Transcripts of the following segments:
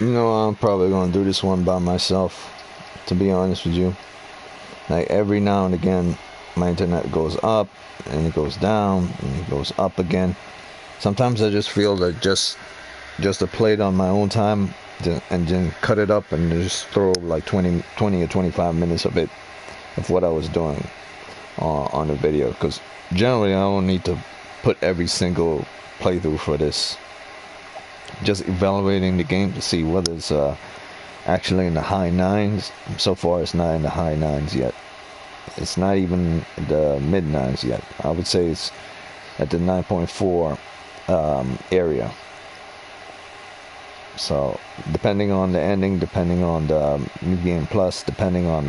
I'm probably gonna do this one by myself, to be honest with you. Like every now and again, my internet goes up and it goes down and it goes up again. Sometimes I just feel that just to play it on my own time and then cut it up and just throw like 20 or 25 minutes of what I was doing on the video, because generally I don't need to put every single playthrough for this. Just evaluating the game to see whether it's actually in the high nines. So far it's not in the high nines yet. It's not even the mid nines yet. I would say it's at the 9.4 area. So depending on the ending, depending on the new game plus, depending on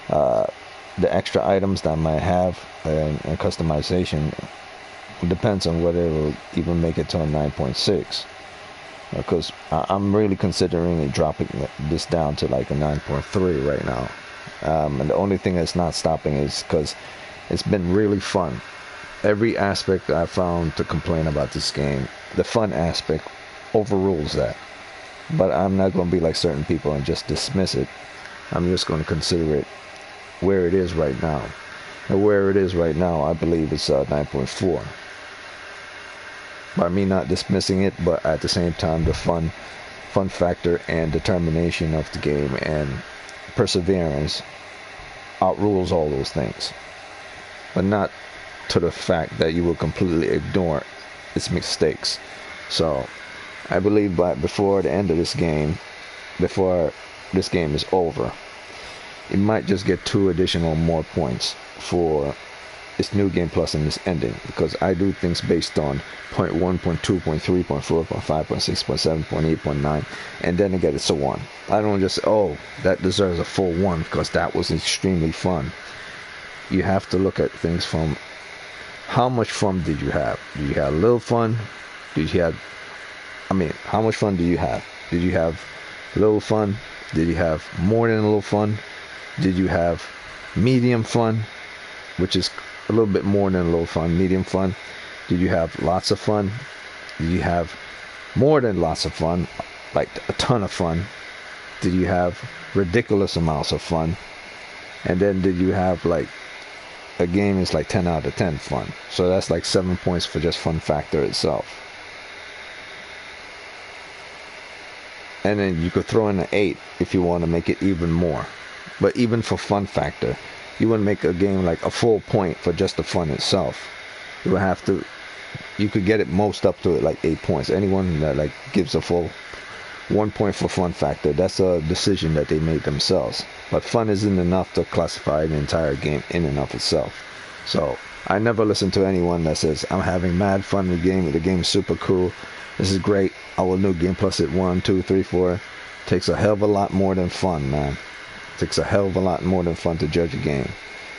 the extra items that I might have and customization, it depends on whether it will even make it to a 9.6. Because I'm really considering dropping this down to like a 9.3 right now. And the only thing that's not stopping is because it's been really fun. Every aspect I found to complain about this game, the fun aspect overrules that. But I'm not going to be like certain people and just dismiss it. I'm just going to consider it where it is right now. And where it is right now, I believe it's 9.4. By me not dismissing it, but at the same time, the fun factor and determination of the game and perseverance outrules all those things. But not to the fact that you will completely ignore its mistakes. So I believe before the end of this game, before this game is over, it might just get 2 additional more points for its new game plus and its ending, because I do things based on point 1, point 2, point 3, point 4, point 5, point 6, point 7, point 8, point 9, and then again it's a 1. I don't just, that deserves a full 1 because that was extremely fun. You have to look at things from how much fun did you have? Did you have a little fun? How much fun do you have? Did you have a little fun? Did you have more than a little fun? Did you have medium fun, which is a little bit more than a little fun, medium fun? Did you have lots of fun? Did you have more than lots of fun, like a ton of fun? Did you have ridiculous amounts of fun? And then did you have like a game is like 10 out of 10 fun? So that's like 7 points for just fun factor itself. And then you could throw in an 8 if you want to make it even more. But even for fun factor, you wouldn't make a game like a full point for just the fun itself. You could get it most up to like 8 points. Anyone that like gives a full 1 point for fun factor, that's a decision that they made themselves. But fun isn't enough to classify an entire game in and of itself. So I never listen to anyone that says, I'm having mad fun with the game's super cool, this is great, I will new game plus it 1, 2, 3, 4. Takes a hell of a lot more than fun, man. Takes a hell of a lot more than fun to judge a game.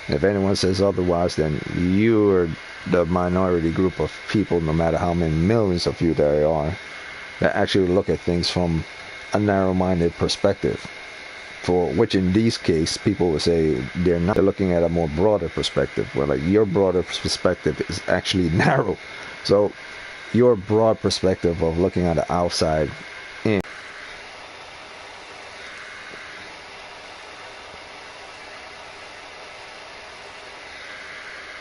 And if anyone says otherwise, then you are the minority group of people, no matter how many millions of you there are, that actually look at things from a narrow-minded perspective. For which in these cases, people would say they're looking at a more broader perspective, where like your broader perspective is actually narrow. So your broad perspective of looking at the outside in.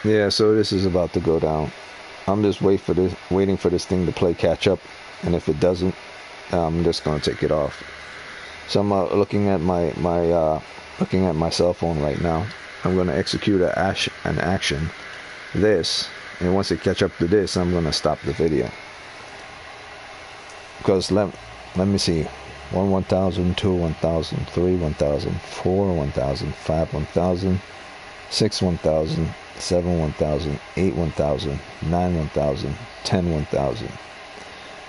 Yeah, so this is about to go down. I'm just waiting for this thing to play catch up, and if it doesn't, I'm just gonna take it off. So I'm looking at my cell phone right now. I'm gonna execute an action, and once it catch up to this, I'm gonna stop the video. Because let me see, 1, 1,000, 2, 1,000, 3, 1,000, 4, 1,000, 5, 1,000, 6, 1,000, 7, 1,000, 8, 1,000, 9, 1,000, 10, 1,000.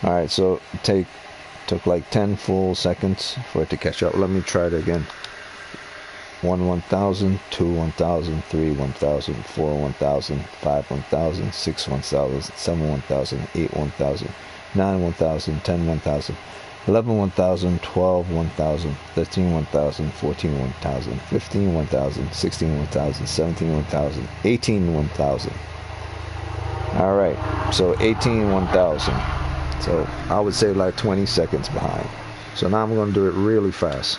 Alright, so it took like 10 full seconds for it to catch up. Let me try it again. 1, 1,000, 2, 1,000, 3, 1,000, 4, 1,000, 5, 1,000, 6, 1,000, 7, 1,000, 8, 1,000, 9, 1,000, 10, 1,000, 11, 1,000, 12, 1,000, 13, 1,000, 14, 1,000, 15, 1,000, 16, 1,000, 17, 1,000, 18, 1,000. Alright, so 18, 1,000. So I would say like 20 seconds behind. So now I'm going to do it really fast.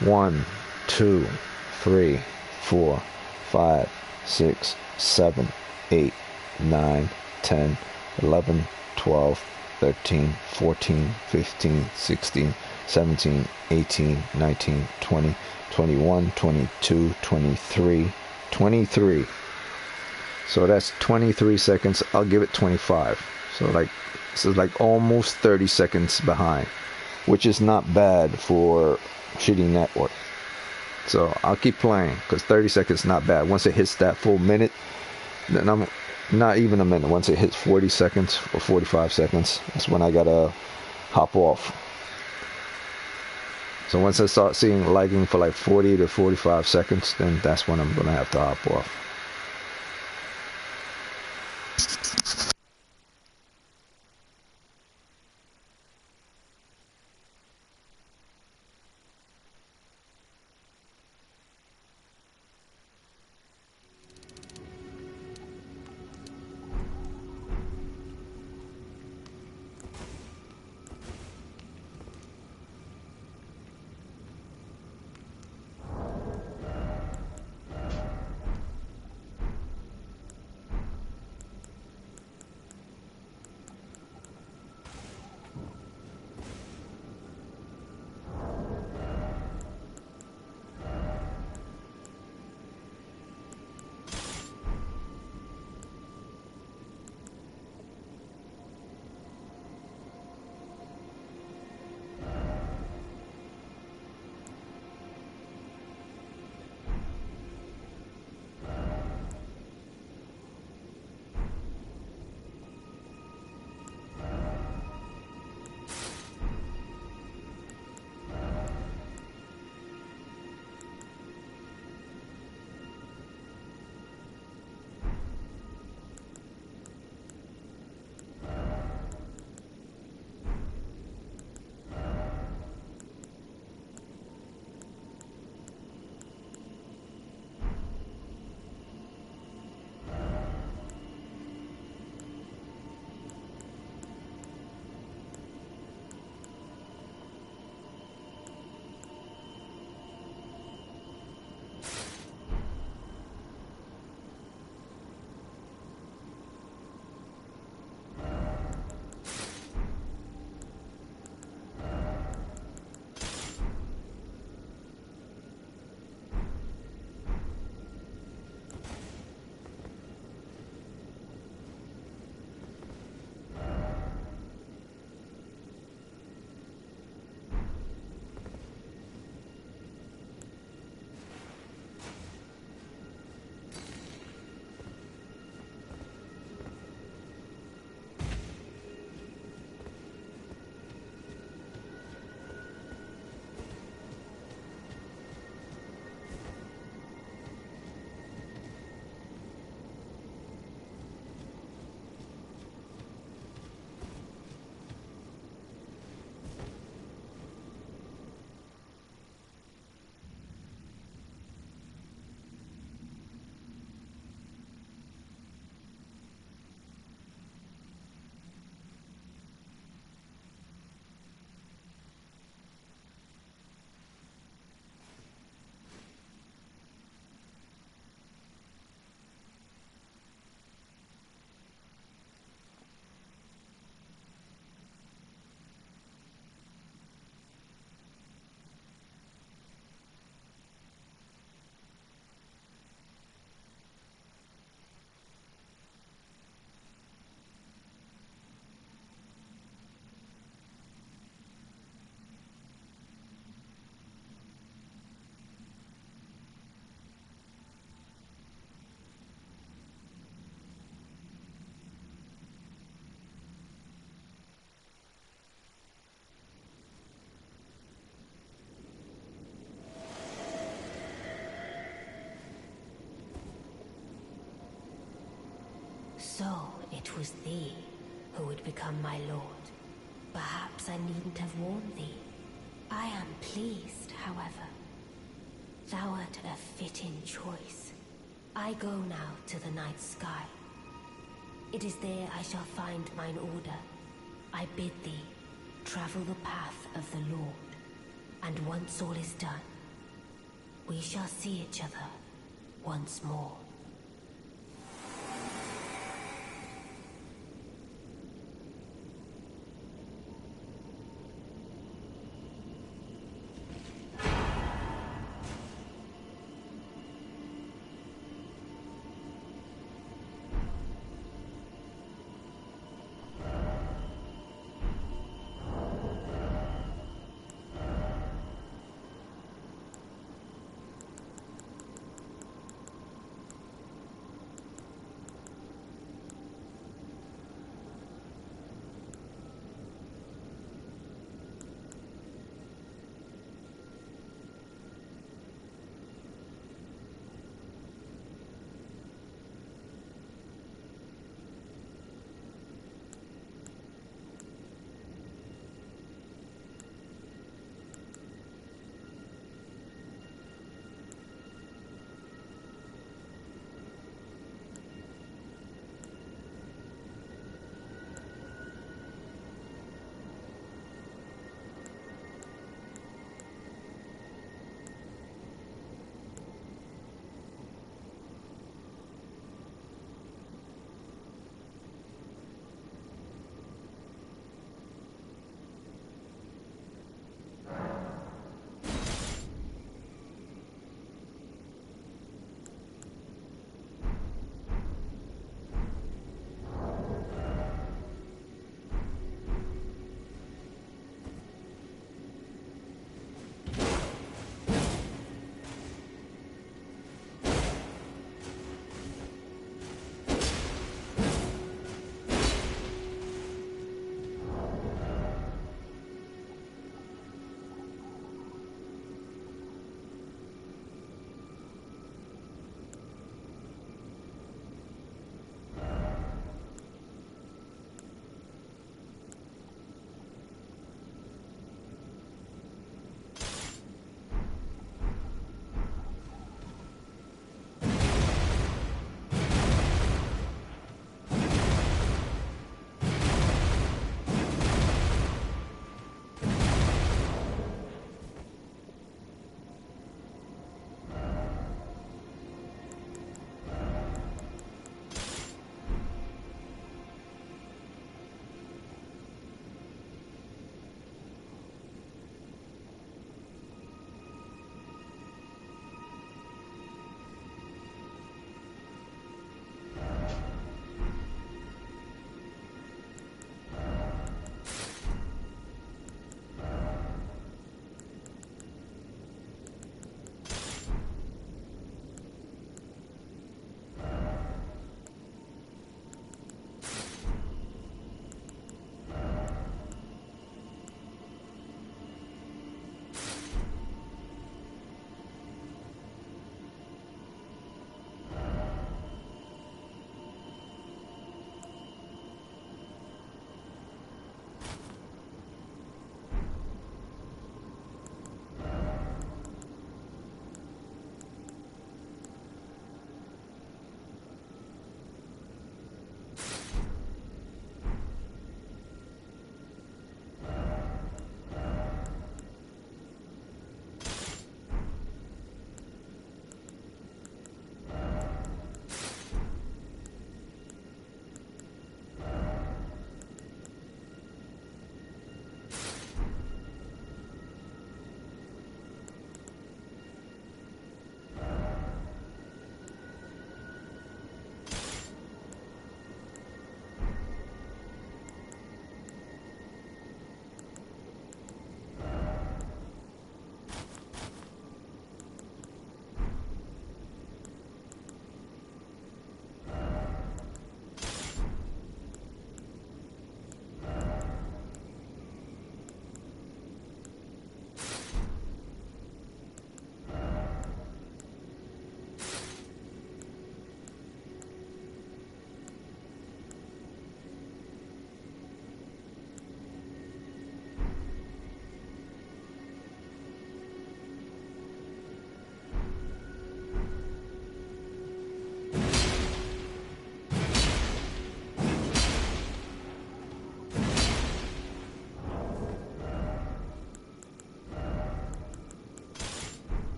1, 2, 3, 4, 5, 6, 7, 8, 9, 10, 11, 12, 13, 14, 15, 16, 17, 18, 19, 20, 21, 22, 23, 23. So that's 23 seconds. I'll give it 25. So like almost 30 seconds behind, which is not bad for shitty network. So I'll keep playing because 30 seconds is not bad. Once it hits that full minute, then I'm not even a minute. Once it hits 40 seconds or 45 seconds, that's when I gotta hop off. So once I start seeing lagging for like 40 to 45 seconds, then that's when I'm gonna have to hop off. So it was thee who would become my lord. Perhaps I needn't have warned thee. I am pleased, however. Thou art a fitting choice. I go now to the night sky. It is there I shall find mine order. I bid thee travel the path of the Lord, and once all is done, we shall see each other once more.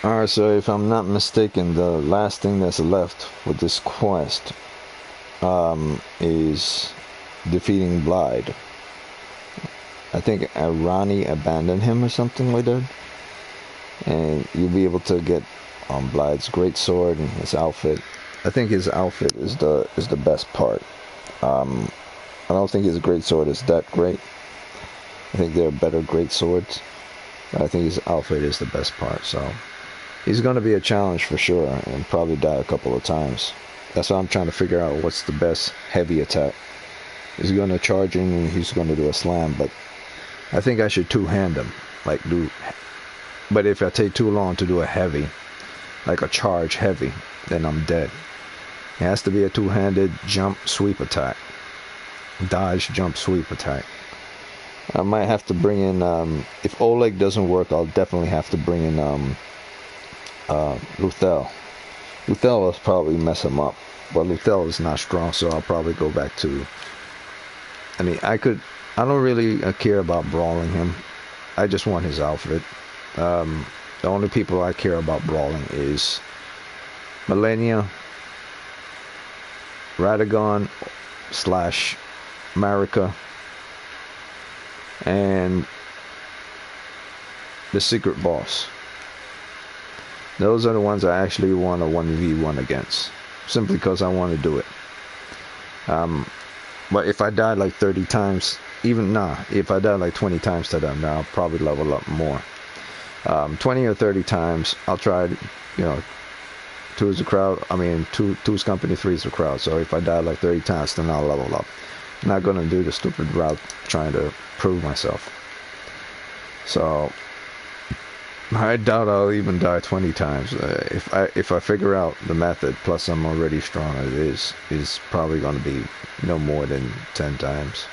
Alright, so if I'm not mistaken, the last thing that's left with this quest is defeating Blade. I think Ranni abandoned him or something like that. And you'll be able to get Blade's great sword and his outfit. I think his outfit is the best part. I don't think his great sword is that great. I think there are better great swords. But I think his outfit is the best part. So he's going to be a challenge for sure, and probably die a couple of times. That's why I'm trying to figure out what's the best heavy attack. He's going to charge in and he's going to do a slam, but I think I should two-hand him. But if I take too long to do a heavy, like a charge heavy, then I'm dead. It has to be a two-handed jump sweep attack. Dodge jump sweep attack. I might have to bring in, if Oleg doesn't work, I'll definitely have to bring in Luthel. Luthel will probably mess him up, but Luthel is not strong, so I'll probably go back to, I don't really care about brawling him. I just want his outfit. The only people I care about brawling is Millennia, Radagon / Marika, and the secret boss. Those are the ones I actually want a 1v1 against, simply because I want to do it. But if I die like 30 times, if I die like 20 times to them, then I'll probably level up more. 20 or 30 times, I'll try, two is the crowd. Two's company, three's the crowd. So if I die like 30 times, then I'll level up. I'm not gonna do the stupid route trying to prove myself. So I doubt I'll even die 20 times. If I figure out the method, plus I'm already strong as it is probably gonna be no more than 10 times.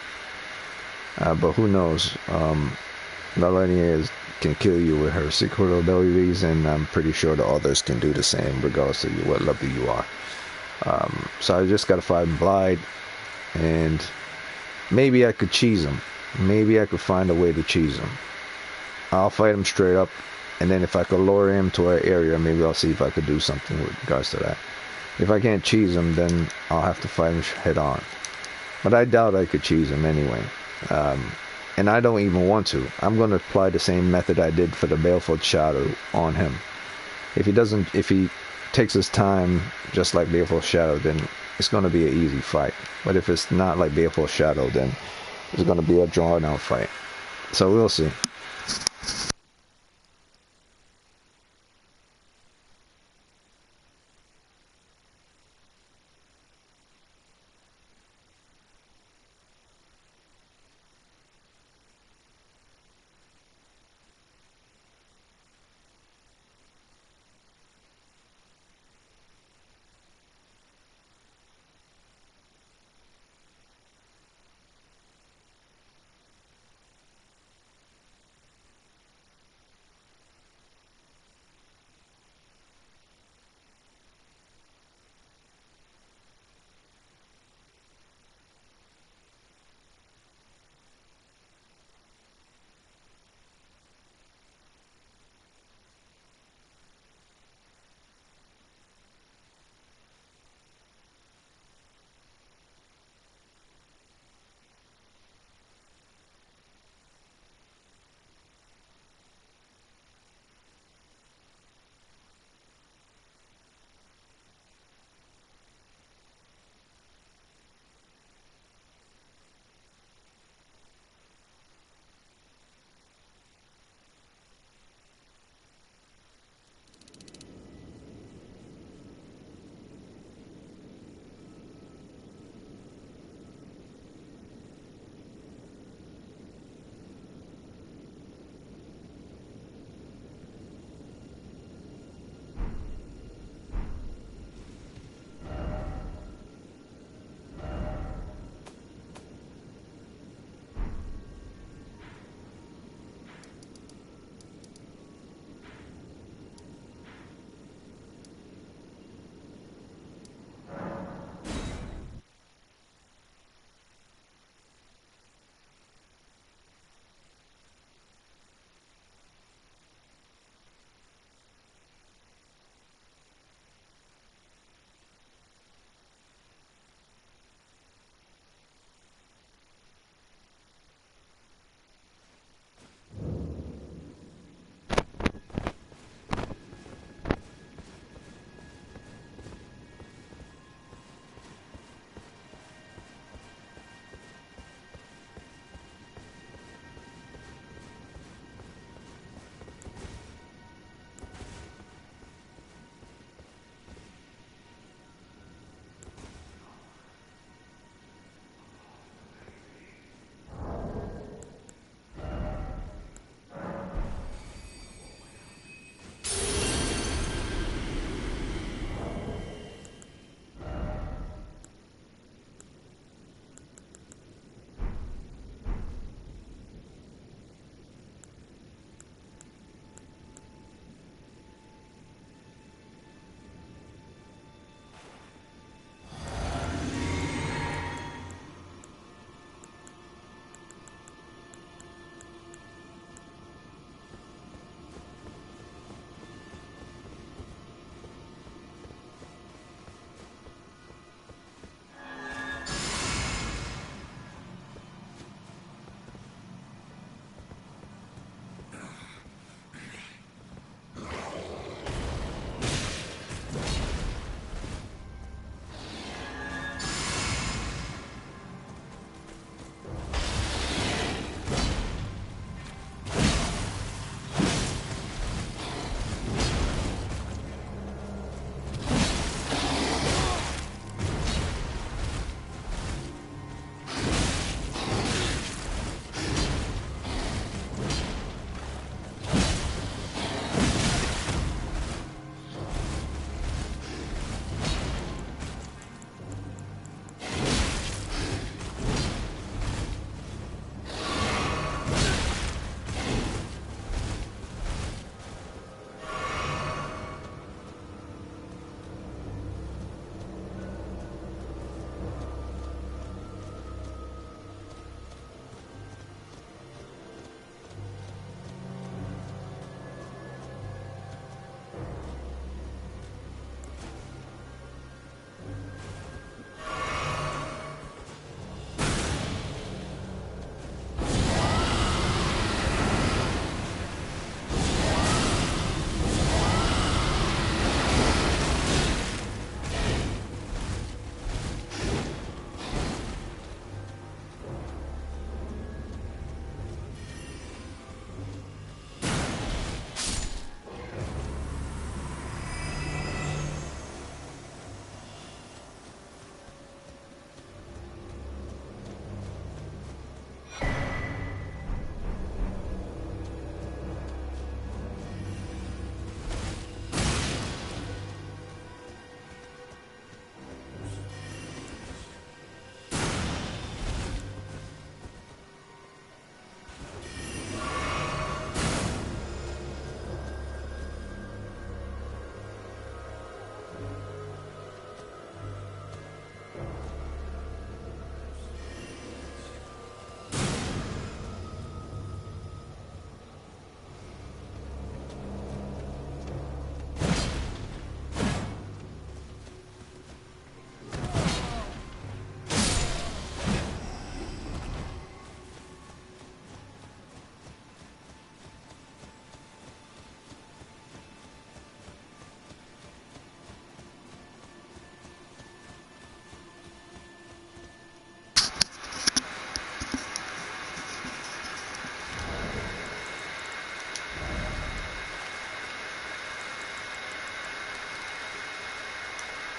But who knows? Melania can kill you with her secret abilities, and I'm pretty sure the others can do the same, regardless of what level you are. So I just gotta fight Blade, and maybe I could cheese him. Maybe I could find a way to cheese him. I'll fight him straight up, and then if I could lure him to an area, maybe I'll see if I could do something with regards to that. If I can't cheese him, then I'll have to fight him head on. But I doubt I could cheese him anyway. And I don't even want to. I'm going to apply the same method I did for the Baleful Shadow on him. If he takes his time, just like Baleful Shadow, then it's going to be an easy fight. But if it's not like Baleful Shadow, then it's going to be a drawn-out fight. So we'll see.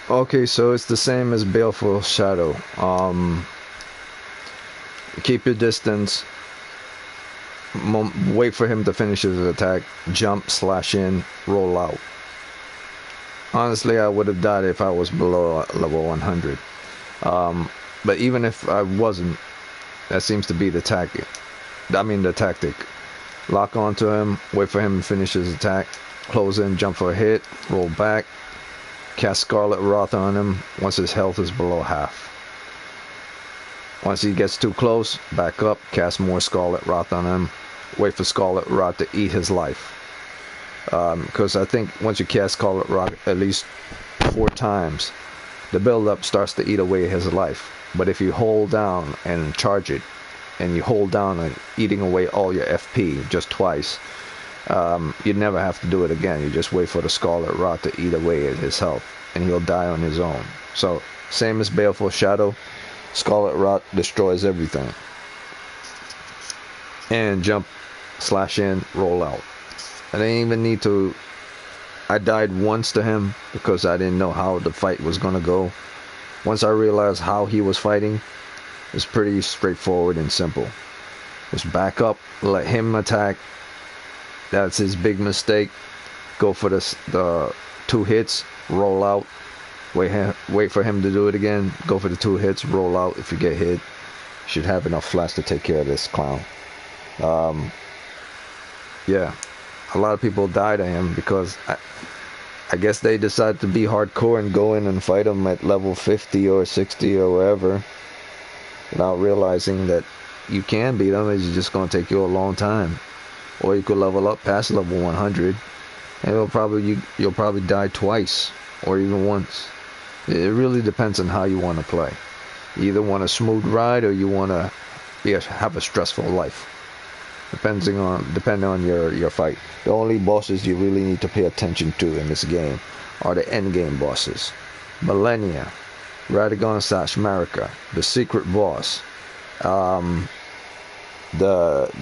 Okay, so it's the same as Baleful Shadow. Keep your distance. Wait for him to finish his attack. Jump, slash in, roll out. Honestly, I would have died if I was below level 100. But even if I wasn't, that seems to be the tactic. The tactic. Lock onto him, wait for him to finish his attack, close in, jump for a hit, roll back, cast Scarlet Wrath on him once his health is below half. Once he gets too close, back up, cast more Scarlet Wrath on him, wait for Scarlet Wrath to eat his life. Because I think once you cast Scarlet Wrath at least 4 times, the build-up starts to eat away his life. But if you hold down and charge it, and you hold down and eating away all your FP just twice, you never have to do it again. You just wait for the Scarlet Wrath to eat away at his health, and he'll die on his own. So, same as Baleful Shadow, Scarlet Wrath destroys everything. And jump, slash in, roll out. I didn't even need to... I died once to him because I didn't know how the fight was gonna go. Once I realized how he was fighting, it's pretty straightforward and simple. Just back up, let him attack. That's his big mistake. Go for the 2 hits, roll out. Wait for him to do it again. Go for the 2 hits, roll out. If you get hit, you should have enough flash to take care of this clown. Yeah, a lot of people die to him because I guess they decide to be hardcore and go in and fight him at level 50 or 60 or wherever, without realizing that you can beat him. It's just going to take you a long time. Or you could level up past level 100, and you'll probably die twice or even once. It really depends on how you want to play. You either want a smooth ride or you want to have a stressful life. Depending on your fight. The only bosses you really need to pay attention to in this game are the end game bosses. Millennia, Radagon / Marika, the secret boss, the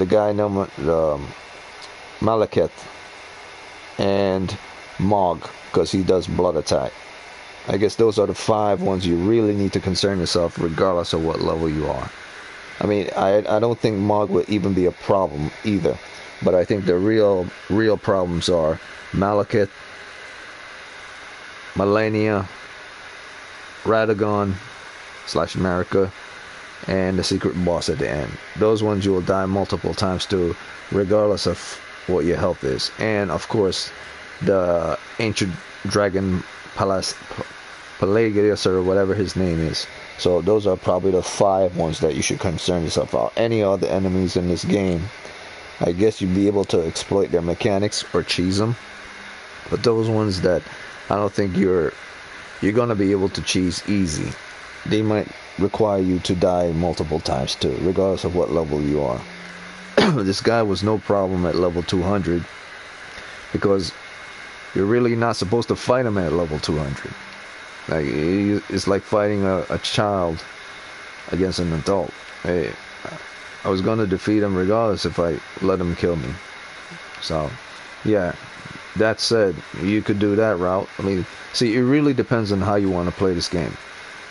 guy named Malekith, and Mog, because he does blood attack. I guess those are the 5 ones you really need to concern yourself regardless of what level you are. I mean, I don't think Mog would even be a problem either, but I think the real problems are Malekith, Millennia, Radagon / Marika, and the secret boss at the end. Those ones you will die multiple times to, regardless of what your health is. And of course, the ancient dragon Pelagius, or whatever his name is. So those are probably the 5 ones that you should concern yourself about. Any other enemies in this game, I guess you'd be able to exploit their mechanics or cheese them. But those ones that I don't think you're gonna be able to cheese easy, they might require you to die multiple times too, regardless of what level you are. This guy was no problem at level 200 because you're really not supposed to fight him at level 200. Like, it's like fighting a child against an adult. Hey, I was gonna defeat him regardless if I let him kill me. So, yeah. That said, you could do that route. I mean, see, it really depends on how you want to play this game.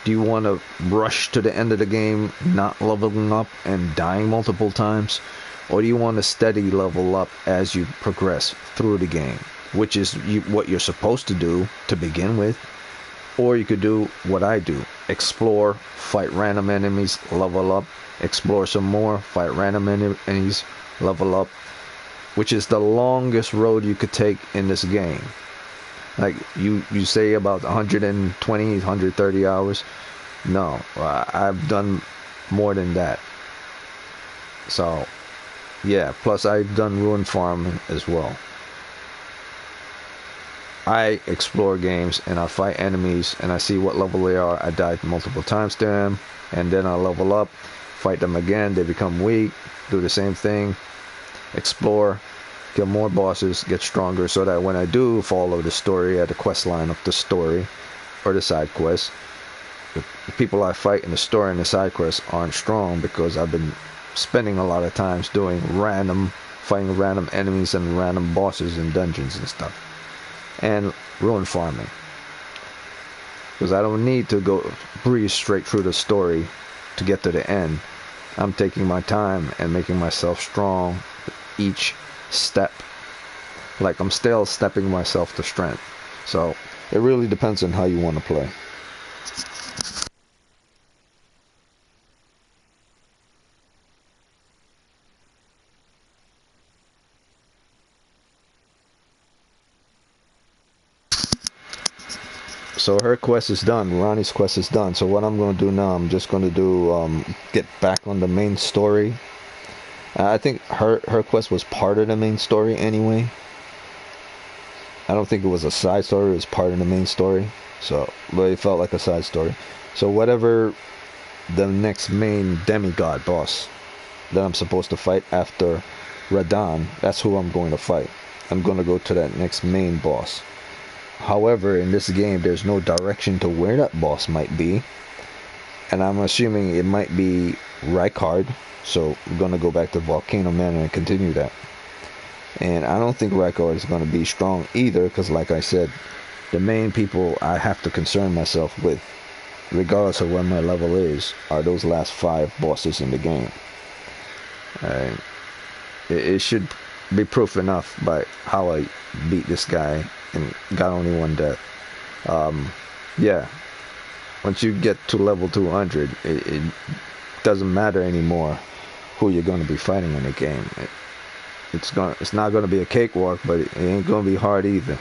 Do you want to rush to the end of the game, not leveling up and dying multiple times? Or do you want to steady level up as you progress through the game? Which is what you're supposed to do to begin with. Or you could do what I do. Explore, fight random enemies, level up. Explore some more, fight random enemies, level up. Which is the longest road you could take in this game. Like, you say about 120, 130 hours. No, I've done more than that. So, yeah, plus I've done ruin farming as well. I explore games and I fight enemies and I see what level they are. I died multiple times to them, and then I level up, fight them again, they become weak, do the same thing, explore, kill more bosses, get stronger, so that when I do follow the story at the quest line of the story or the side quest, the people I fight in the story and the side quests aren't strong because I've been spending a lot of times fighting random enemies and random bosses in dungeons and stuff. And ruin farming. because I don't need to go breeze straight through the story to get to the end. I'm taking my time and making myself strong each step. Like I'm still stepping myself to strength. So it really depends on how you want to play. So her quest is done. Ranni's quest is done. So what I'm going to do now, I'm just going to do get back on the main story. I think her quest was part of the main story anyway. I don't think it was a side story. It was part of the main story. So, but it felt like a side story. So whatever the next main demigod boss that I'm supposed to fight after Radahn, that's who I'm going to fight. I'm going to go to that next main boss. However, in this game, there's no direction to where that boss might be. And I'm assuming it might be Rykard. So we're going to go back to Volcano Manor and continue that. And I don't think Rykard is going to be strong either, because like I said, the main people I have to concern myself with, regardless of what my level is, are those last 5 bosses in the game. It should be proof enough by how I beat this guy and got only 1 death. Yeah, once you get to level 200, it doesn't matter anymore who you're going to be fighting in the game. It's not going to be a cakewalk, but it ain't going to be hard either.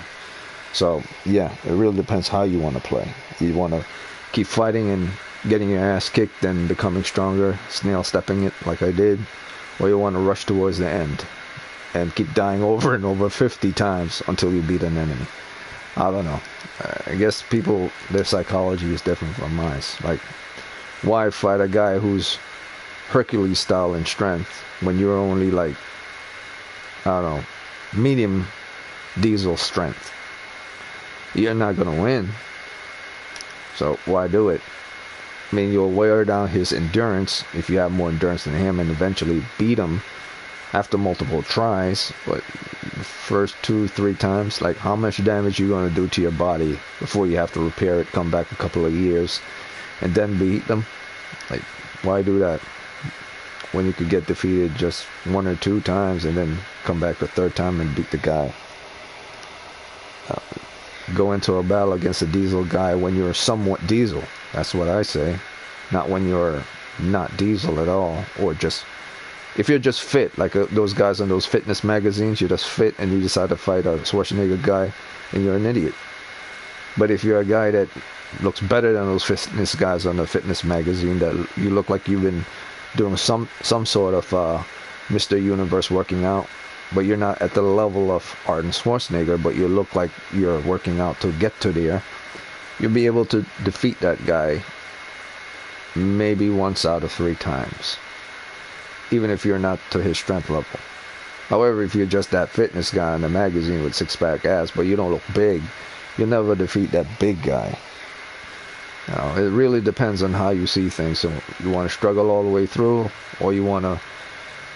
So yeah, it really depends how you want to play. You want to keep fighting and getting your ass kicked and becoming stronger, snail stepping it like I did, or you want to rush towards the end and keep dying over and over 50 times until you beat an enemy. I don't know. I guess people, their psychology is different from mine. Like, why fight a guy who's Hercules style in strength when you're only like, I don't know, medium diesel strength? You're not gonna win. So why do it? I mean, you'll wear down his endurance if you have more endurance than him, and eventually beat him after multiple tries. But first 2-3 times, like, how much damage you gonna do to your body before you have to repair it, come back a couple of years, and then beat them? Like, why do that when you could get defeated just 1 or 2 times and then come back the 3rd time and beat the guy? Go into a battle against a diesel guy when you're somewhat diesel. That's what I say. Not when you're not diesel at all, or just, if you're just fit, like those guys on those fitness magazines, you're just fit and you decide to fight a Schwarzenegger guy, and you're an idiot. But if you're a guy that looks better than those fitness guys on the fitness magazine, that you look like you've been doing some sort of Mr. Universe working out, but you're not at the level of Arnold Schwarzenegger, but you look like you're working out to get to there, you'll be able to defeat that guy maybe once out of 3 times, even if you're not to his strength level. However, if you're just that fitness guy in the magazine with 6-pack ass, but you don't look big, you'll never defeat that big guy. You know, it really depends on how you see things. So you want to struggle all the way through, or you want to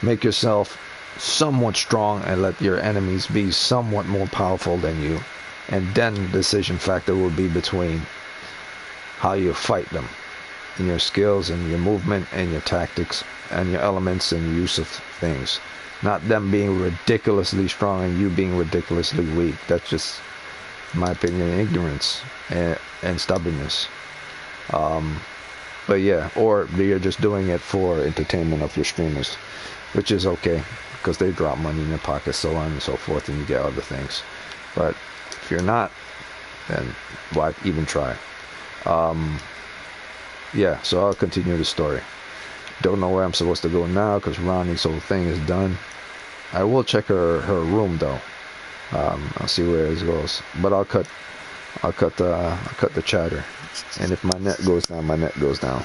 make yourself somewhat strong and let your enemies be somewhat more powerful than you, and then the decision factor will be between how you fight them, and your skills and your movement and your tactics and your elements and use of things, not them being ridiculously strong and you being ridiculously weak. That's just, in my opinion, ignorance and stubbornness. But yeah, or you're just doing it for entertainment of your streamers, which is okay, because they drop money in your pocket, so on and so forth, and you get other things. But if you're not, then why even try? Yeah, so I'll continue the story. Don't know where I'm supposed to go now, because Ranni's whole thing is done. I will check her room though. I'll see where it goes, but I'll cut the chatter, and if my net goes down, my net goes down.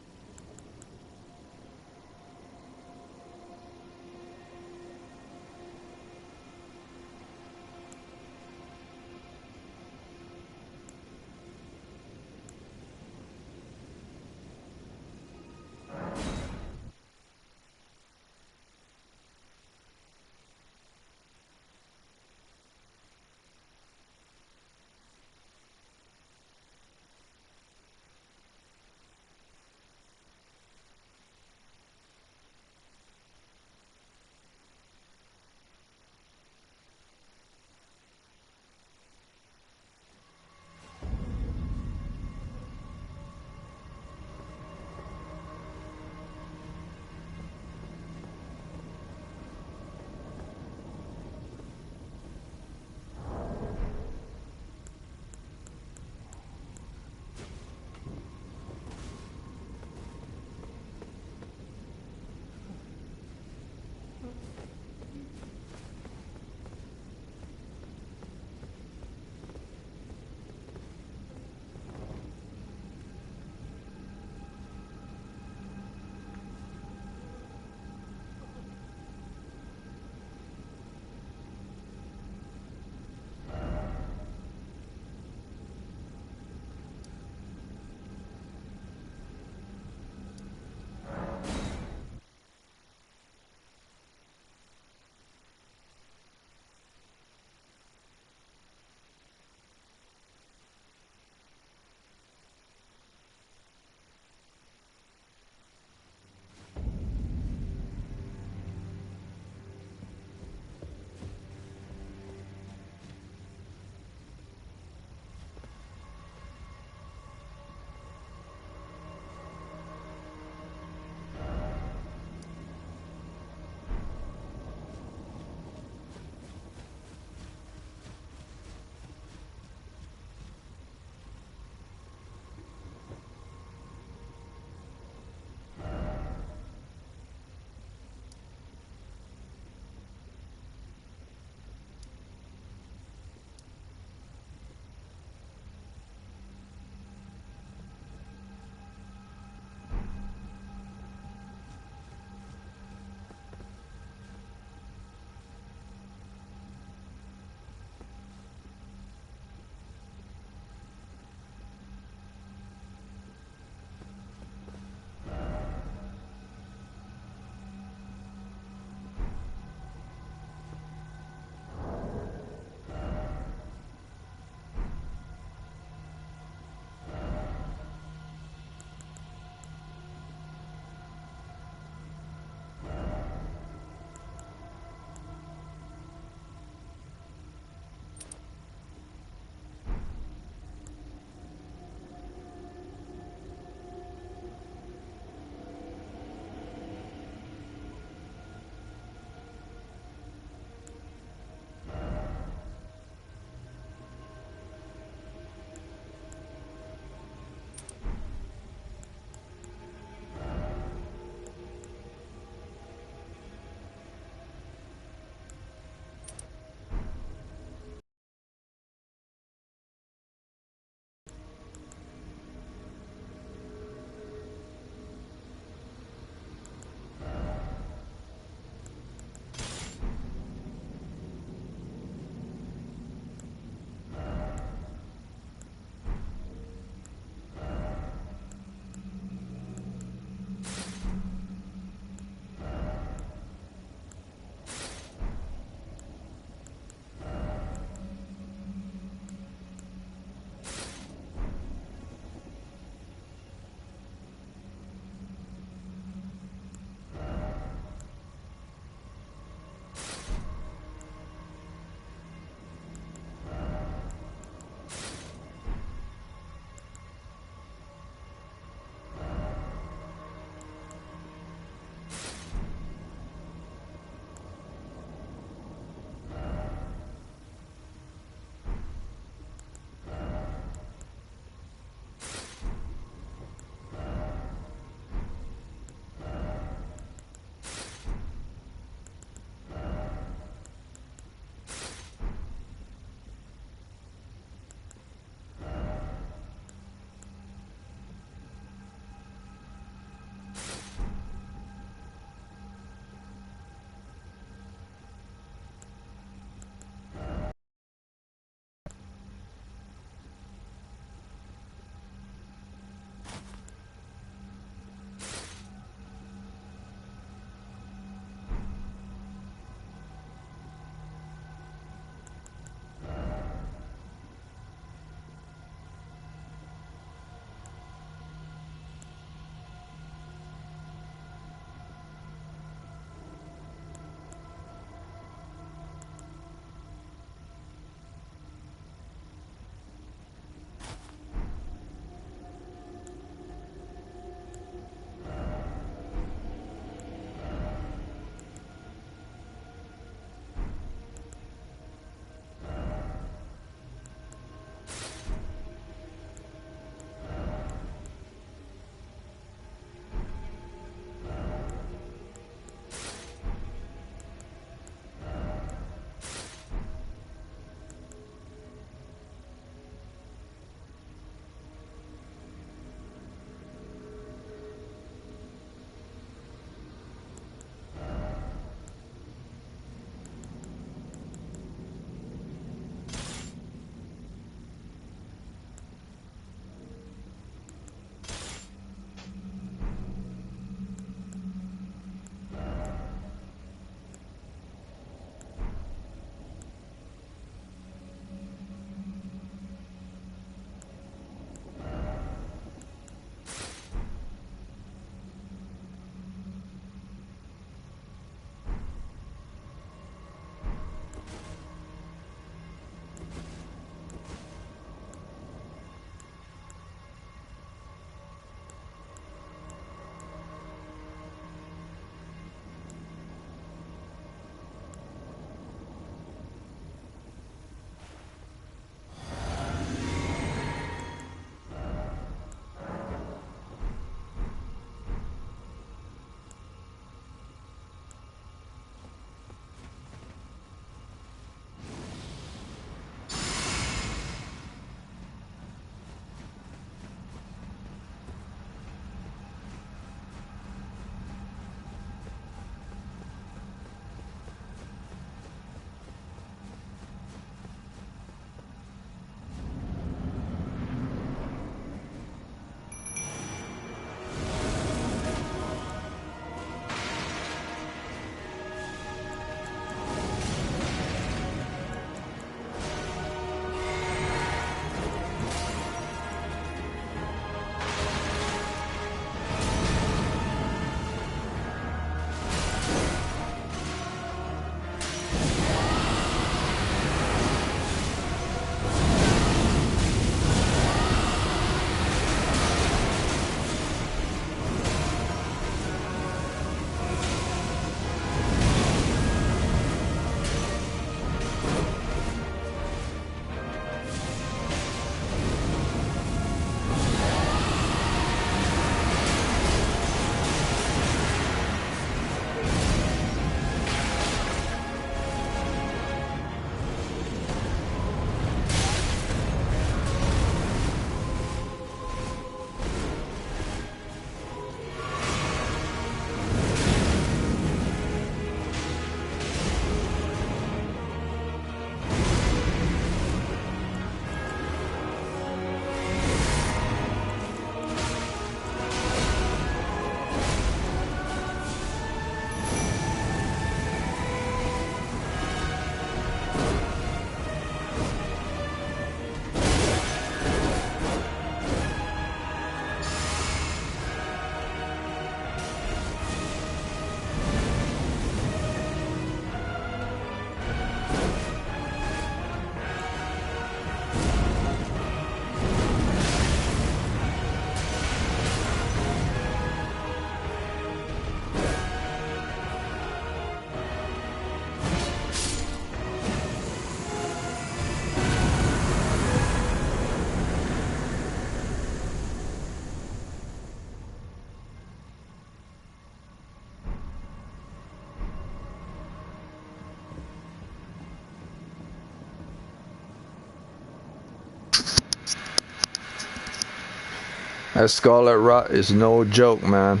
That Scarlet Rot is no joke, man.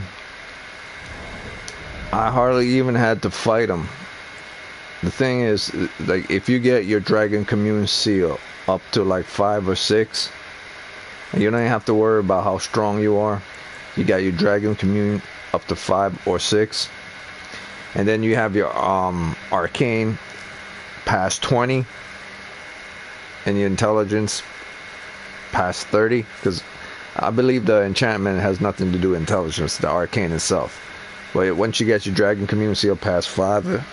I hardly even had to fight him. The thing is, like, if you get your Dragon Commune seal up to like 5 or 6, you don't even have to worry about how strong you are. You got your Dragon Commune up to 5 or 6, and then you have your Arcane past 20, and your Intelligence past 30, because I believe the enchantment has nothing to do with intelligence, the Arcane itself. But once you get your Dragon Commune seal past 5,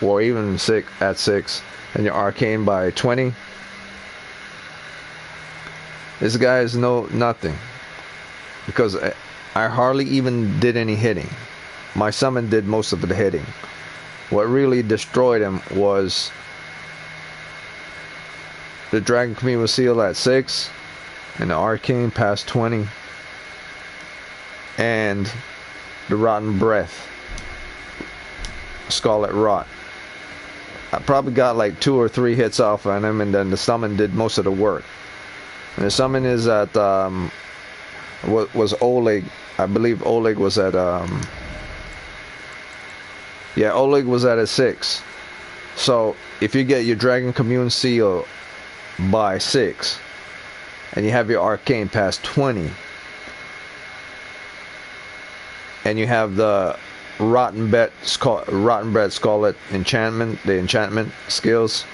or even 6 at 6, and your Arcane by 20, this guy is nothing, because I hardly even did any hitting. My summon did most of the hitting. What really destroyed him was the Dragon Commune seal at 6, and the Arcane past 20, and the Rotten Breath, Scarlet Rot. I probably got like 2 or 3 hits off on him, and then the summon did most of the work. And the summon is at was Oleg. I believe Oleg was at yeah, Oleg was at a 6. So if you get your Dragon Commune seal by 6, and you have your Arcane past 20, and you have the Rotten Breath Scarlet enchantment, the enchantment skills.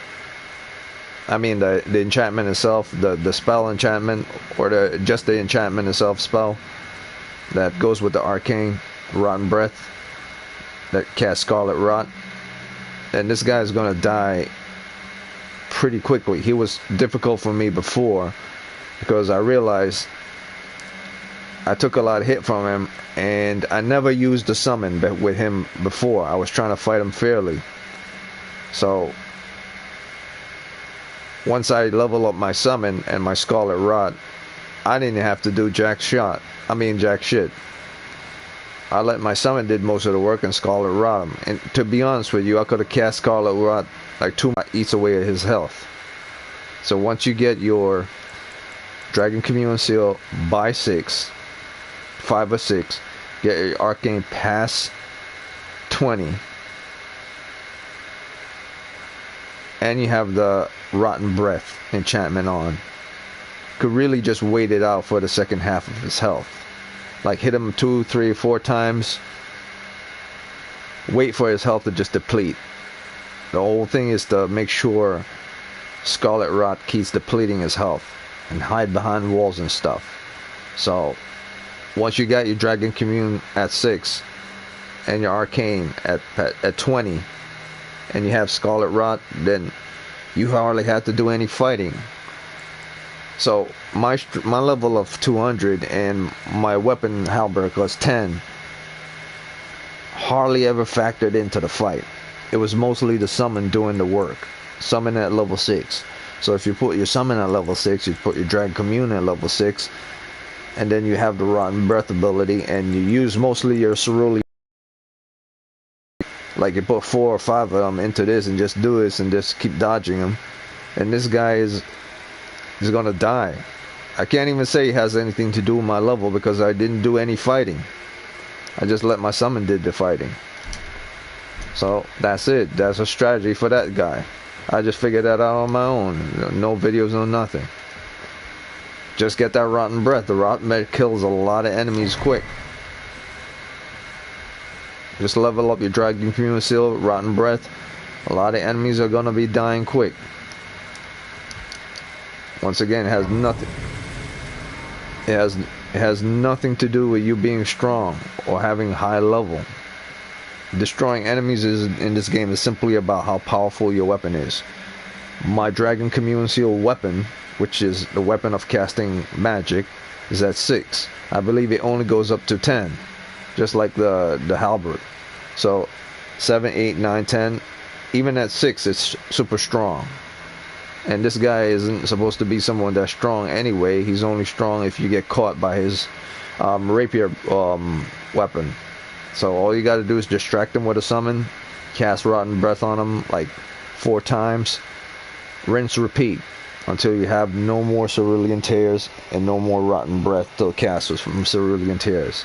I mean the enchantment itself, the spell enchantment, or just the enchantment itself spell that goes with the Arcane Rotten Breath that casts Scarlet Rot. And this guy is gonna die pretty quickly. He was difficult for me before because I realized I took a lot of hit from him, and I never used the summon with him before. I was trying to fight him fairly. So once I level up my summon and my Scarlet Rot, I didn't have to do jack shit. I let my summon did most of the work and Scarlet Rot him. And to be honest with you, I could have cast Scarlet Rot like 2 eats away at his health. So once you get your Dragon Commune seal by 6, 5 or 6, get your Arcane past 20, and you have the Rotten Breath enchantment on, could really just wait it out for the second half of his health. Like hit him 2, 3, 4 times, wait for his health to just deplete. The whole thing is to make sure Scarlet Rot keeps depleting his health and hide behind walls and stuff. So once you got your Dragon Commune at 6 and your Arcane at 20, and you have Scarlet Rot, then you hardly have to do any fighting. So my level of 200 and my weapon halberd was 10 hardly ever factored into the fight. It was mostly the summon doing the work. Summon at level 6. So if you put your summon at level 6, you put your Dragon Commune at level 6, and then you have the Rotten Breath ability, and you use mostly your Cerulean. Like you put 4 or 5 of them into this and just do this and just keep dodging them, and this guy is gonna die. I can't even say it has anything to do with my level because I didn't do any fighting. I just let my summon did the fighting. So that's it. That's a strategy for that guy. I just figured that out on my own. No videos, no nothing. Just get that Rotten Breath. The Rotten Breath kills a lot of enemies quick. Just level up your Dragon Commune seal, Rotten Breath. A lot of enemies are gonna be dying quick. Once again, it has nothing. It has nothing to do with you being strong or having high level. Destroying enemies in this game is simply about how powerful your weapon is. My Dragon Commune seal weapon, which is the weapon of casting magic, is at 6. I believe it only goes up to 10, just like the halberd. So 7, 8, 9, 10, even at 6 it's super strong. And this guy isn't supposed to be someone that's strong anyway. He's only strong if you get caught by his rapier weapon. So all you got to do is distract him with a summon, cast Rotten Breath on him like 4 times, rinse, repeat. until you have no more cerulean tears and no more rotten breath to cast from cerulean tears.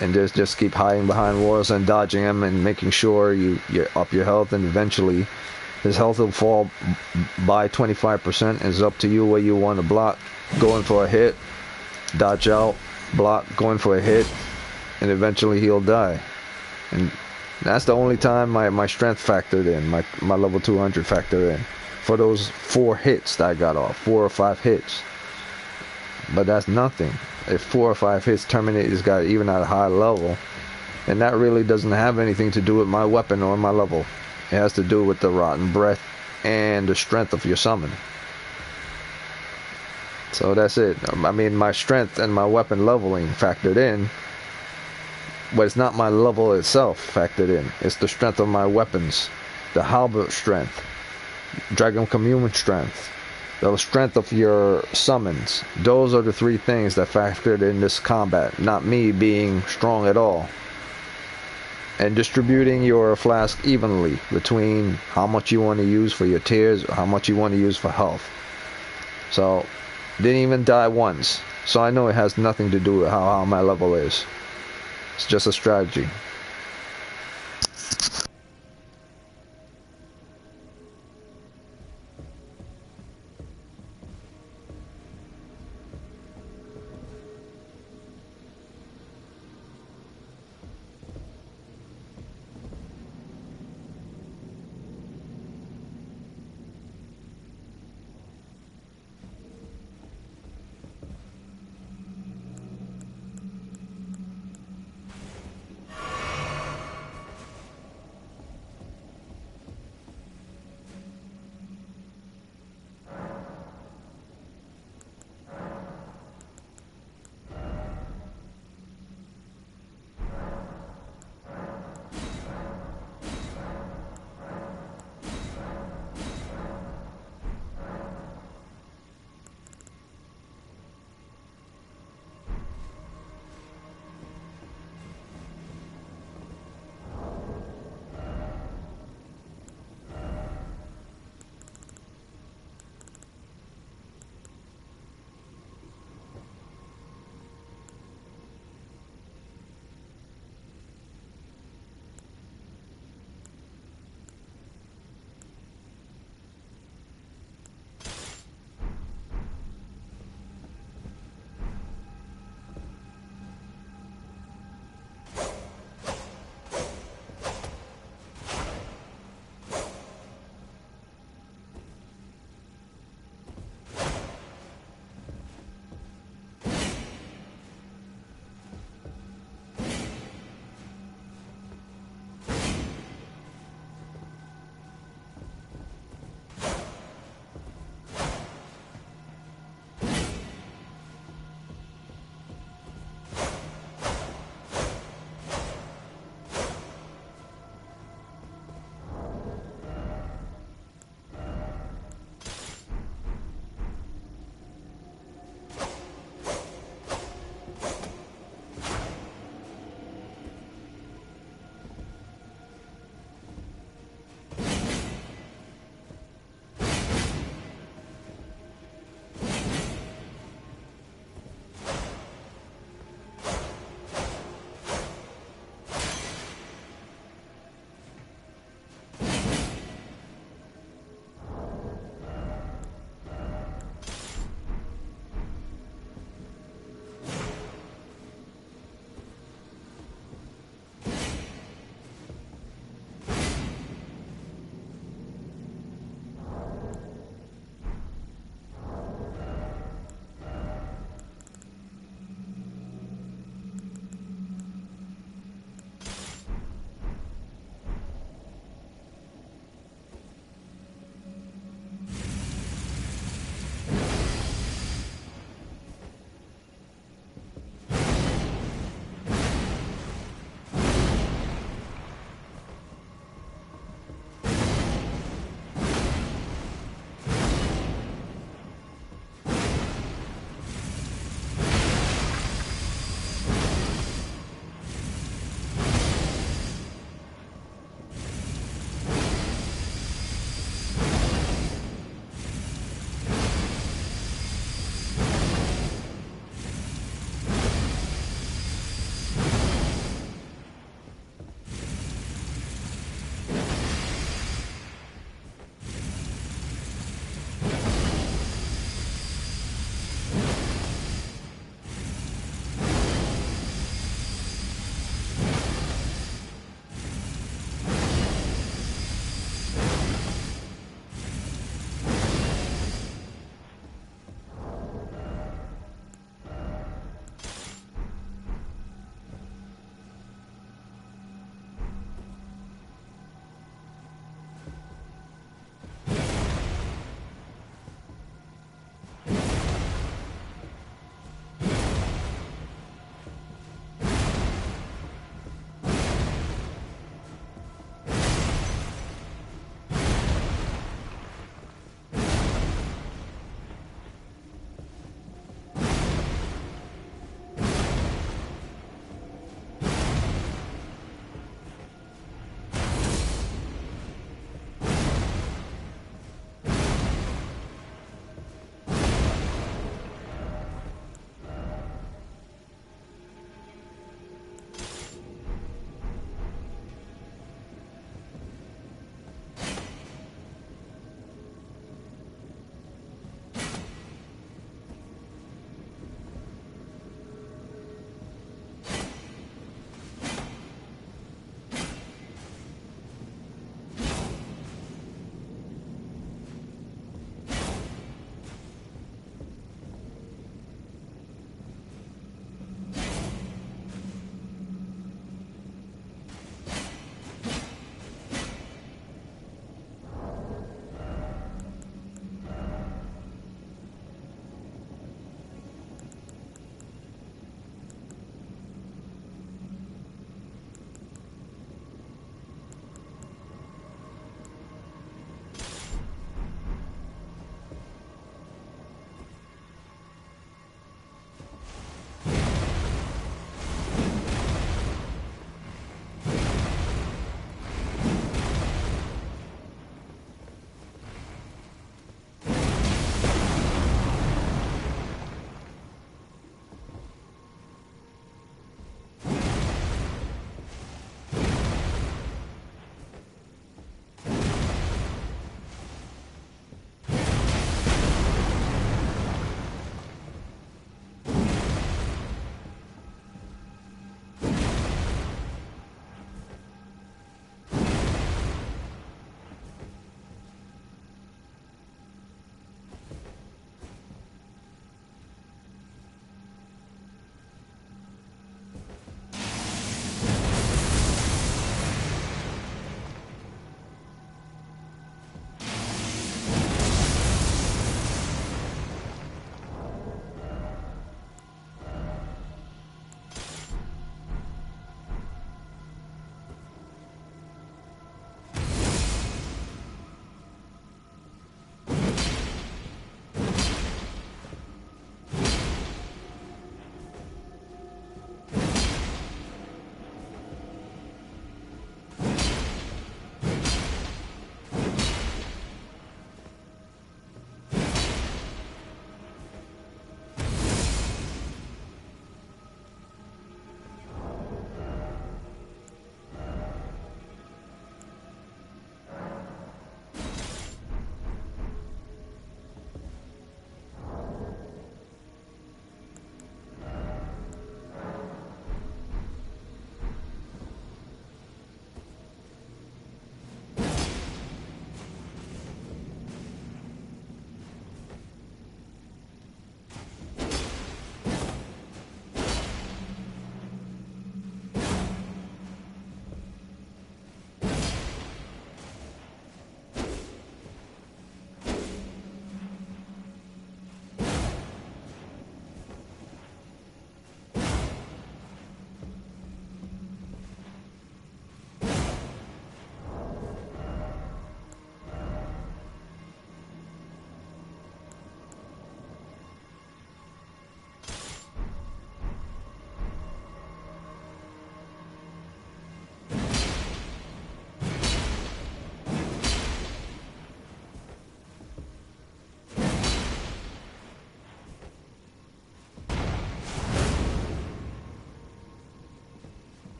And just keep hiding behind walls and dodging them and making sure you up your health, and eventually his health will fall by 25%. It's up to you where you want to block, going for a hit, dodge out, block, going for a hit, and eventually he'll die. And that's the only time my strength factored in, my level 200 factored in, for those 4 hits that I got off, 4 or 5 hits. But that's nothing. If 4 or 5 hits terminate this guy even at a high level, and that really doesn't have anything to do with my weapon or my level. It has to do with the rotten breath and the strength of your summon. So that's it. I mean, my strength and my weapon leveling factored in, but it's not my level itself factored in. It's the strength of my weapons, the halberd strength, dragon commune strength, the strength of your summons. Those are the 3 things that factored in this combat, not me being strong at all. And distributing your flask evenly between how much you want to use for your tears or how much you want to use for health. So, didn't even die once. So I know it has nothing to do with how my level is. It's just a strategy.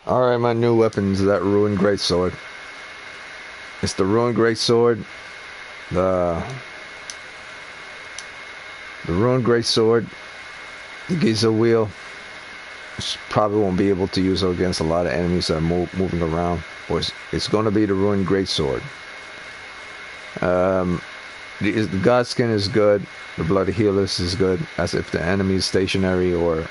Alright, my new weapon is that Ruined Greatsword. It's the Ruined Greatsword. The Ruined Greatsword. The Giza Wheel. Probably won't be able to use it against a lot of enemies that are moving around. Or it's going to be the Ruined Greatsword. The Godskin is good. The Bloody Healers is good. As if the enemy is stationary or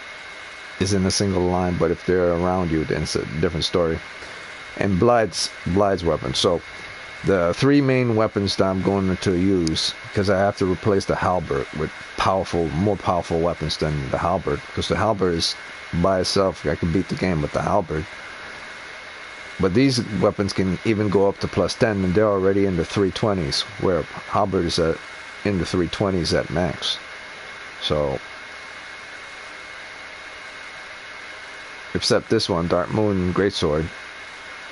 is in a single line. But if they're around you, then it's a different story. And Blide's weapon. So the three main weapons that I'm going to use, because I have to replace the halberd with more powerful weapons than the halberd, because the halberd is by itself, I can beat the game with the halberd. But these weapons can even go up to +10, and they're already in the 320s, where halberd is in the 320s at max. So, except this one, Dark Moon Greatsword,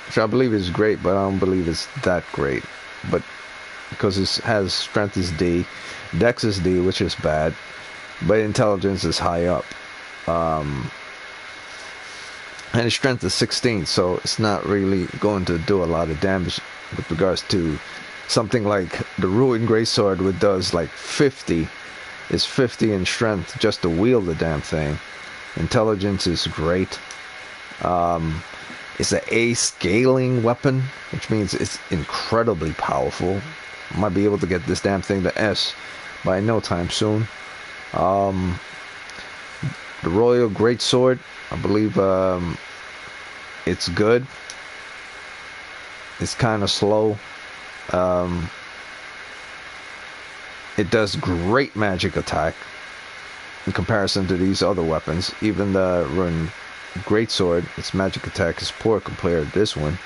which I believe is great, but I don't believe it's that great. But because it has strength is D, dex is D, which is bad, but intelligence is high up. And its strength is 16, so it's not really going to do a lot of damage with regards to something like the Ruined Greatsword, which does like 50. It's 50 in strength just to wield the damn thing. Intelligence is great. It's an A scaling weapon, which means it's incredibly powerful. Might be able to get this damn thing to S by no time soon. The Royal Greatsword, I believe it's good. It's kind of slow. It does great magic attack in comparison to these other weapons. Even the Ruined Greatsword, its magic attack is poor compared to this one.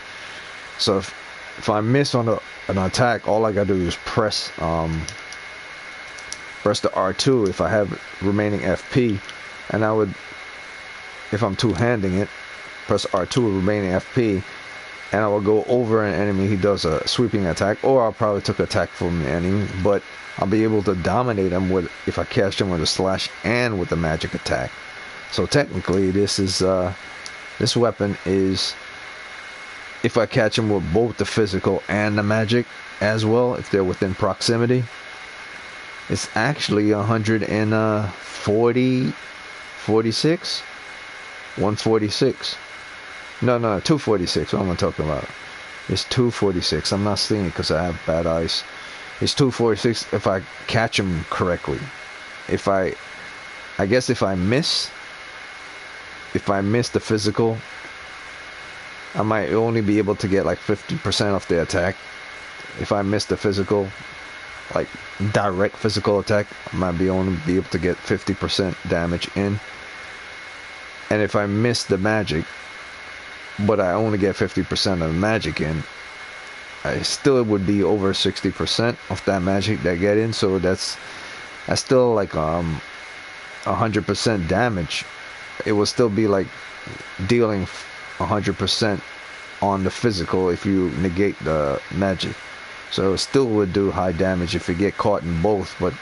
So if I miss on an attack, all I gotta do is press the R2 if I have remaining FP, and I would, if I'm two-handing it, press R2 with remaining FP, and I will go over an enemy. He does a sweeping attack, or I'll probably take attack from the enemy, but I'll be able to dominate him with, if I catch him with a slash and with a magic attack. So technically, this weapon is, if I catch him with both the physical and the magic as well, if they're within proximity, it's actually 146. No, 246. What am I talking about? It's 246. I'm not seeing it because I have bad eyes. It's 246 if I catch him correctly. I guess if I miss the physical, I might only be able to get like 50% of the attack. If I miss the physical, like direct physical attack, I might only be able to get 50% damage in. And if I miss the magic, but I only get 50% of the magic in, I still would be over 60% of that magic that get in. So that's still like 100% damage. It will still be like dealing 100% on the physical if you negate the magic. So it still would do high damage if you get caught in both, but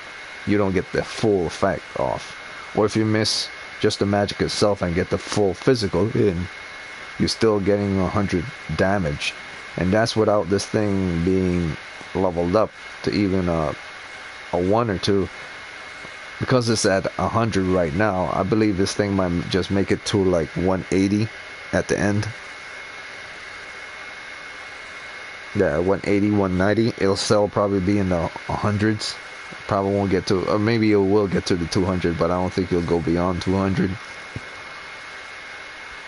you don't get the full effect off. Or if you miss just the magic itself and get the full physical in, you're still getting 100 damage. And that's without this thing being leveled up to even a 1 or 2. Because it's at 100 right now, I believe this thing might just make it to like 180 at the end. Yeah, 180, 190. It'll sell probably be in the hundreds. Probably won't get to, or maybe it will get to the 200, but I don't think it'll go beyond 200.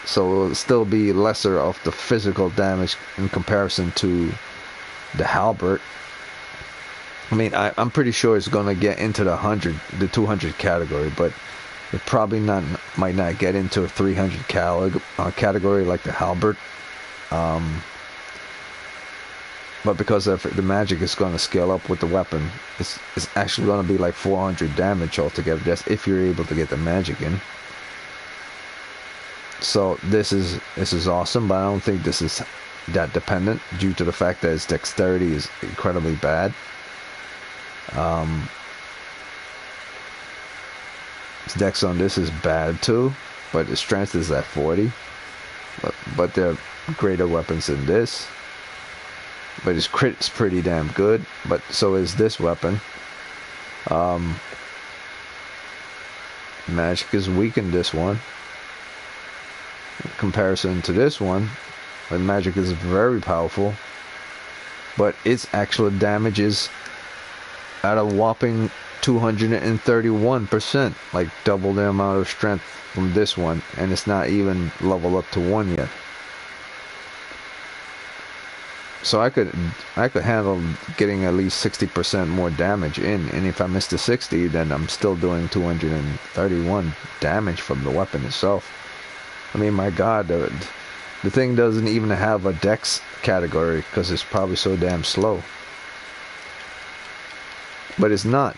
So it'll still be lesser of the physical damage in comparison to the halberd. I mean, I'm pretty sure it's gonna get into the 200 category, but it probably might not get into a 300 category like the halberd. But because of the magic is going to scale up with the weapon, it's actually going to be like 400 damage altogether. That's if you're able to get the magic in. So this is awesome, but I don't think this is that dependent due to the fact that its dexterity is incredibly bad. Its dex on this is bad too, but its strength is at 40. but they're greater weapons than this. But his crit's pretty damn good, but so is this weapon. Magic is weak in this one. In comparison to this one, the magic is very powerful, but its actual damage is at a whopping 231%, like double the amount of strength from this one, and it's not even level up to 1 yet. So I could handle getting at least 60% more damage in, and if I miss the 60, then I'm still doing 231 damage from the weapon itself. I mean, my God, the thing doesn't even have a dex category because it's probably so damn slow. But it's not.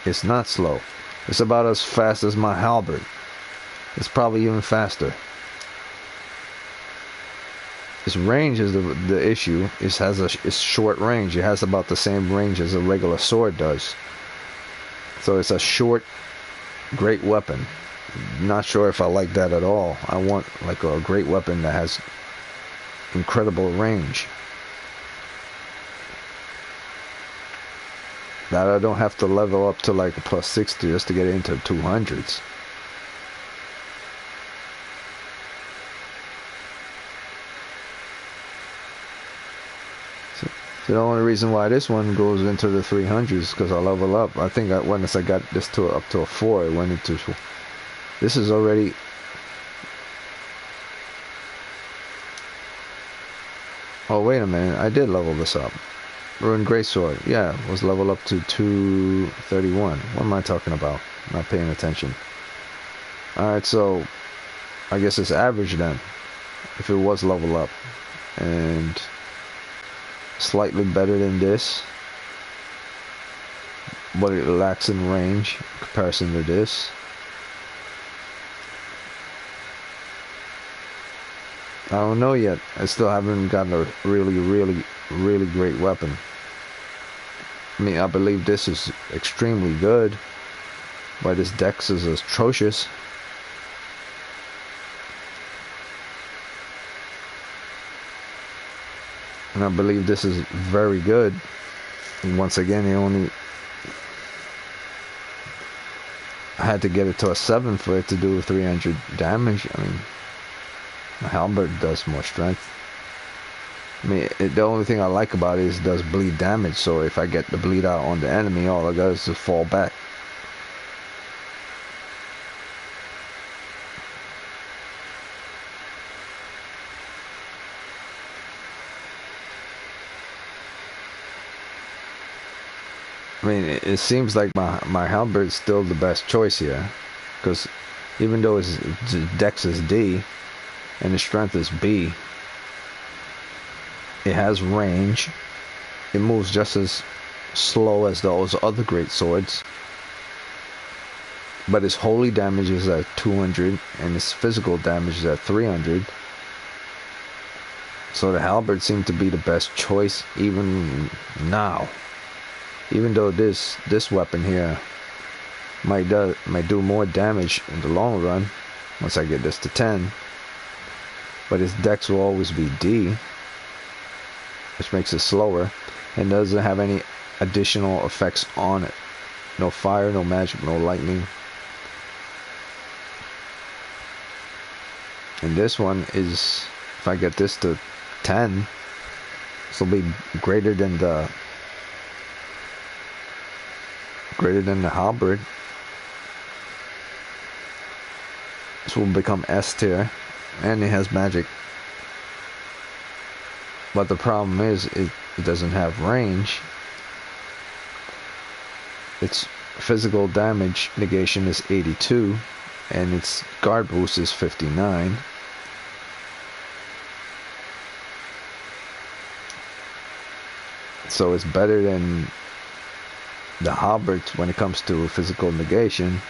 It's not slow. It's about as fast as my halberd. It's probably even faster. Its range is the issue. It's short range. It has about the same range as a regular sword does. So it's a short, great weapon. Not sure if I like that at all. I want like a great weapon that has incredible range. That I don't have to level up to like a plus 60 just to get into 200s. The only reason why this one goes into the 300s is because I level up. I think once I got this up to a 4, it went into... This is already... Oh, wait a minute. I did level this up. Ruined Greatsword. Yeah, was leveled up to 231. What am I talking about? Not paying attention. Alright, so... I guess it's average then. If it was level up. And... slightly better than this, but it lacks in range in comparison to this. I don't know yet. I still haven't gotten a really great weapon. I mean, I believe this is extremely good, but this dex is atrocious. And I believe this is very good. And once again, I had to get it to a 7 for it to do 300 damage. I mean, my halberd does more strength. I mean, the only thing I like about it is it does bleed damage. So if I get the bleed out on the enemy, all I got is to fall back. I mean, it seems like my halberd is still the best choice here, because even though its dex is D and its strength is B, it has range. It moves just as slow as those other great swords, but its holy damage is at 200 and its physical damage is at 300. So the halberd seemed to be the best choice even now. Even though this weapon here might do more damage in the long run once I get this to 10, but its dex will always be D, which makes it slower and doesn't have any additional effects on it. No fire, no magic, no lightning. And this one is, if I get this to 10, this will be greater than the halberd. This will become S tier, and it has magic. But the problem is it doesn't have range. Its physical damage negation is 82, and its guard boost is 59. So it's better than the halberd when it comes to physical negation.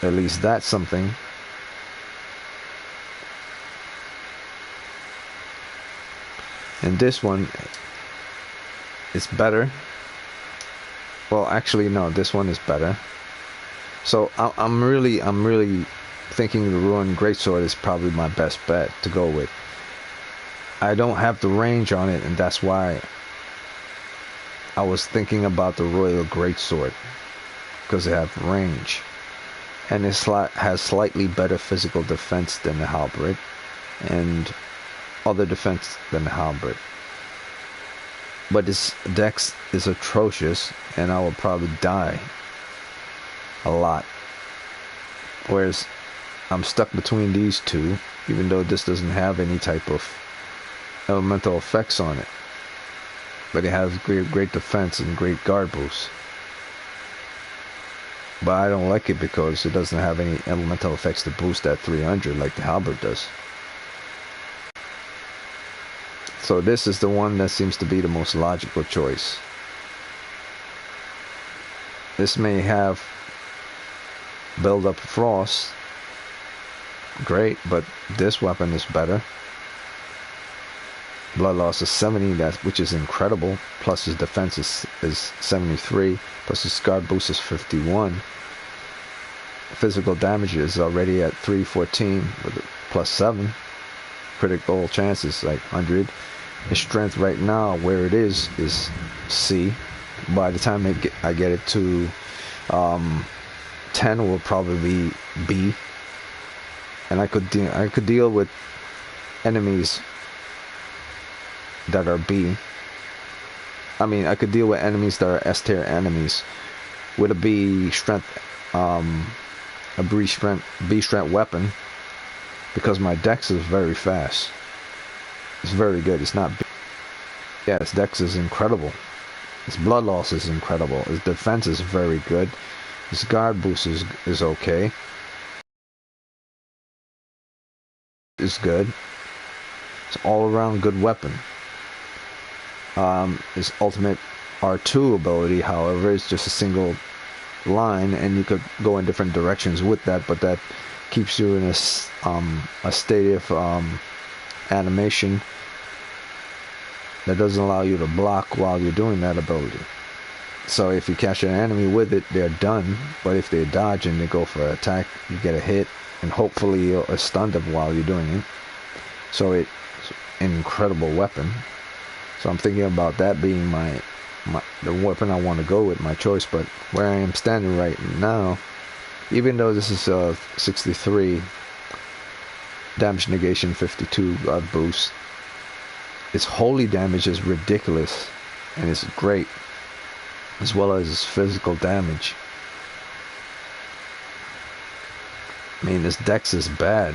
At least that's something. And this one is better. Well, actually no, this one is better. So I'm really thinking the Ruined Greatsword is probably my best bet to go with. I don't have the range on it, and that's why I was thinking about the Royal Greatsword, because it have range, and it has slightly better physical defense than the halberd, and other defense than the halberd. But its dex is atrocious, and I will probably die a lot. Whereas I'm stuck between these two, even though this doesn't have any type of elemental effects on it. But it has great defense and great guard boost. But I don't like it because it doesn't have any elemental effects to boost that 300 like the halberd does. So this is the one that seems to be the most logical choice. This may have build up frost, great, but this weapon is better. Blood loss is 70, which is incredible. Plus his defense is 73. Plus his guard boost is 51. Physical damage is already at 314 with plus 7. Critical chances like 100. His strength right now, where it is C. By the time I get it to 10, will probably be B. And I could deal with enemies that are B. I mean, I could deal with enemies that are S tier enemies with a B strength weapon, because my dex is very fast. It's very good. It's not B. Yeah, his dex is incredible. His blood loss is incredible. His defense is very good. His guard boost is okay. It's good. It's all around good weapon. His ultimate R2 ability, however, is just a single line, and you could go in different directions with that, but that keeps you in a state of animation that doesn't allow you to block while you're doing that ability. So if you catch an enemy with it, they're done. But if they dodge and they go for an attack, you get a hit, and hopefully you'll stun them while you're doing it. So it's an incredible weapon. So I'm thinking about that being the weapon I want to go with, my choice. But where I am standing right now, even though this is a 63 damage negation, 52 guard boost, its holy damage is ridiculous, and it's great, as well as its physical damage. I mean, this dex is bad,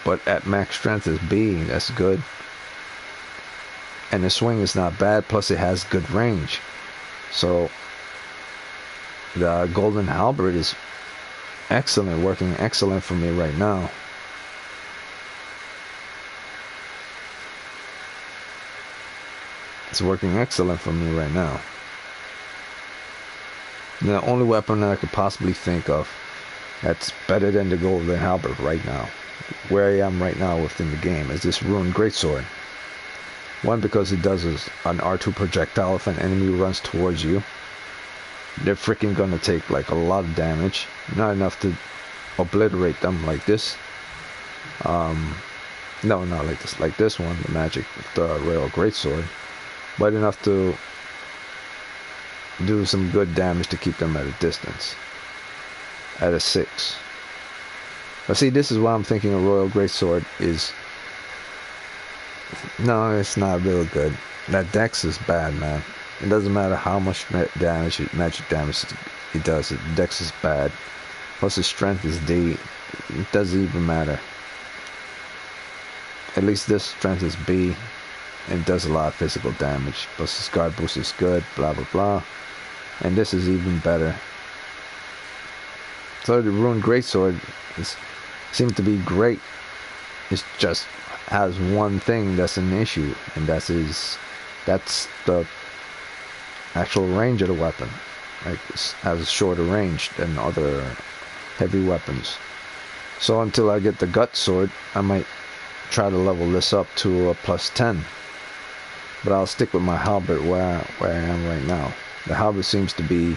but at max strength is B, that's good. And the swing is not bad, plus it has good range. So the golden halberd is excellent, working excellent for me right now. It's working excellent for me right now. The only weapon that I could possibly think of that's better than the golden halberd right now, where I am right now within the game, is this Ruined Greatsword. One, because it does an R2 projectile. If an enemy runs towards you, they're freaking gonna take like a lot of damage. Not enough to obliterate them like this. No, not like this. Like this one, the magic, the Royal Greatsword. But enough to do some good damage to keep them at a distance. At a 6. But see, this is why I'm thinking a Royal Greatsword is... No, it's not real good. That dex is bad, man. It doesn't matter how much damage, magic damage it does. The dex is bad. Plus the strength is D. It doesn't even matter. At least this strength is B. And it does a lot of physical damage. Plus his guard boost is good, blah blah blah. And this is even better. So the Ruined Greatsword seems to be great. It just has one thing that's an issue, and that's the actual range of the weapon. Like, it has a shorter range than other heavy weapons. So until I get the Gut Sword, I might try to level this up to a plus 10. But I'll stick with my halberd where I am right now. The halberd seems to be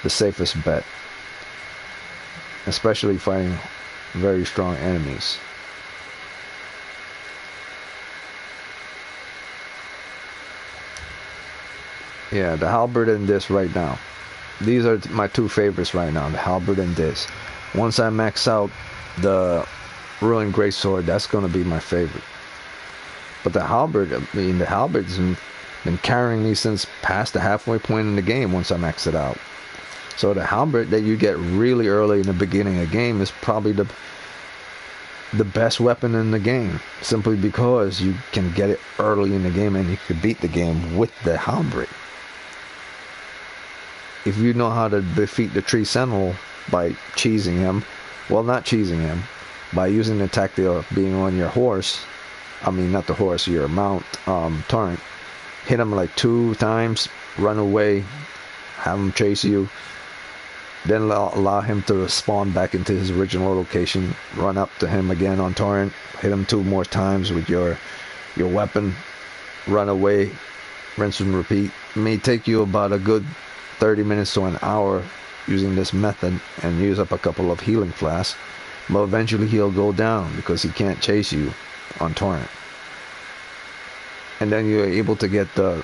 the safest bet, especially fighting very strong enemies. Yeah, the halberd and this right now. These are my two favorites right now, the halberd and this. Once I max out the Ruined Greatsword, that's going to be my favorite. But the halberd, I mean, the halberd's been carrying me since past the halfway point in the game once I max it out. So the halberd that you get really early in the beginning of the game is probably the best weapon in the game, simply because you can get it early in the game and you can beat the game with the halberd. If you know how to defeat the Tree Sentinel by cheesing him, well, not cheesing him, by using the tactic of being on your horse, I mean not the horse, your mount, torrent, hit him like 2 times, run away, have him chase you, then allow him to spawn back into his original location, run up to him again on torrent, hit him 2 more times with your weapon, run away, rinse and repeat. It may take you about a good 30 minutes to an hour using this method and use up a couple of healing flasks, but eventually he'll go down because he can't chase you on torrent. And then you're able to get the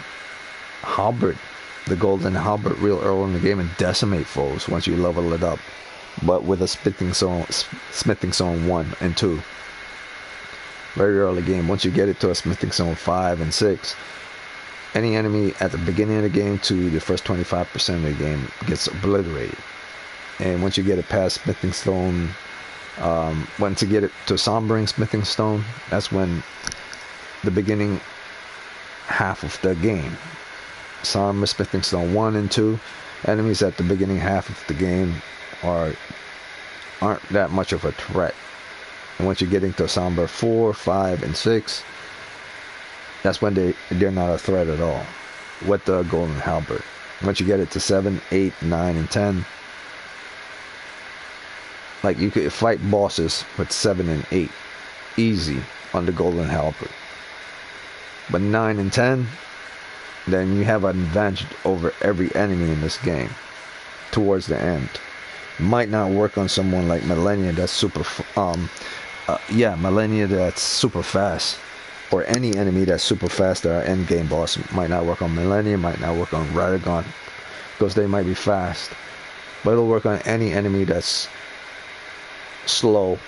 halberd, the golden halberd, real early in the game and decimate foes once you level it up, but with a smithing zone 1 and 2. Very early game. Once you get it to a smithing zone 5 and 6, any enemy at the beginning of the game to the first 25% of the game gets obliterated. And once you get it past smithing stone, once you get it to sombering smithing stone, that's when the beginning half of the game. Somber smithing stone 1 and 2, enemies at the beginning half of the game aren't that much of a threat. And once you get into somber 4, 5, and 6, that's when they're not a threat at all with the golden halberd. Once you get it to 7, 8, 9, and 10, like you could fight bosses with 7 and 8 easy on the golden halberd. But 9 and 10, then you have an advantage over every enemy in this game towards the end. Might not work on someone like Millennia that's super Millennia that's super fast, or any enemy that's super fast. Our end game boss might not work on Millennia, might not work on Radagon, because they might be fast, but it'll work on any enemy that's slow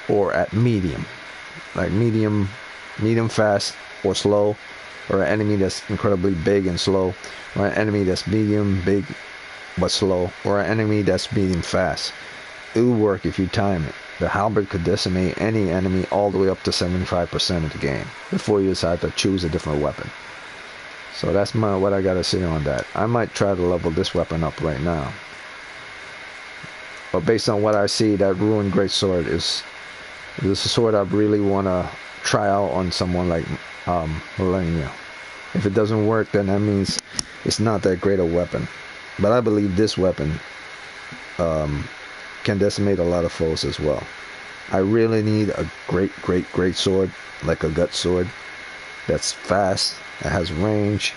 or at medium, like medium fast or slow, or an enemy that's incredibly big and slow, or an enemy that's medium big but slow, or an enemy that's medium fast. It will work if you time it. The halberd could decimate any enemy all the way up to 75% of the game before you decide to choose a different weapon. So that's what I gotta say on that. I might try to level this weapon up right now, but based on what I see, that Ruined Greatsword is a sword I really wanna try out on someone like Millennia. If it doesn't work, then that means it's not that great a weapon. But I believe this weapon can decimate a lot of foes as well. I really need a great sword, like a gut sword, that's fast, that has range.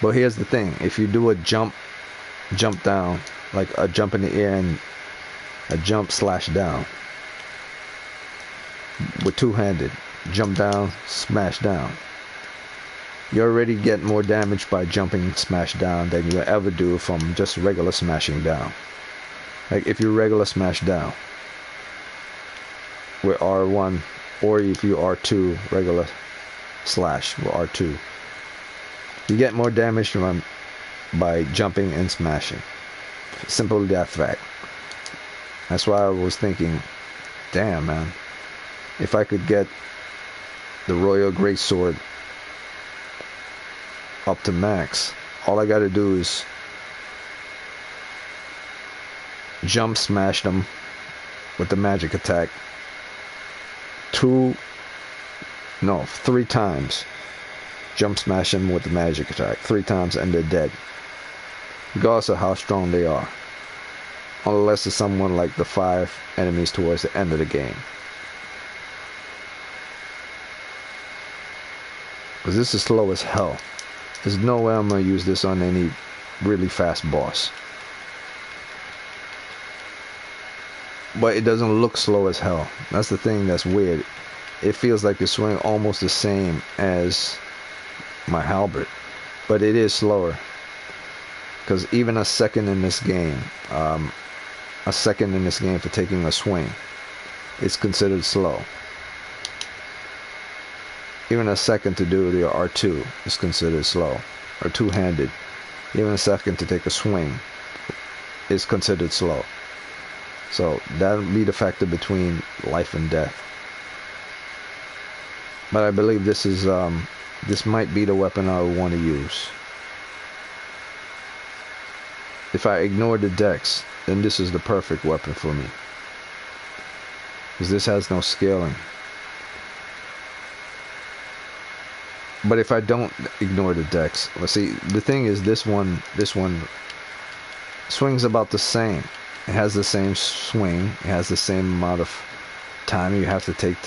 But here's the thing: if you do a jump down, like a jump in the air and a jump / down with two-handed, jump down, smash down, you already get more damage by jumping smash down than you ever do from just regular smashing down. Like if you regular smash down with R1, or if you R2 regular slash with R2, you get more damage by jumping and smashing. Simple that fact. That's why I was thinking, damn man, if I could get the Royal Greatsword up to max, all I gotta do is jump smash them with the magic attack 3 times. Jump smash them with the magic attack 3 times and they're dead, regardless of how strong they are, unless it's someone like the 5 enemies towards the end of the game. Because this is slow as hell. There's no way I'm gonna use this on any really fast boss. But it doesn't look slow as hell. That's the thing that's weird. It feels like it's swinging almost the same as my halberd, but it is slower. Because even a second in this game for taking a swing, it's considered slow. Even a second to do the R2 is considered slow, or two-handed. Even a second to take a swing is considered slow. So that would be the factor between life and death. But I believe this is this might be the weapon I would want to use. If I ignore the dex, then this is the perfect weapon for me, because this has no scaling. But if I don't ignore the dex, let's see, the thing is, this one swings about the same. It has the same swing. It has the same amount of time you have to take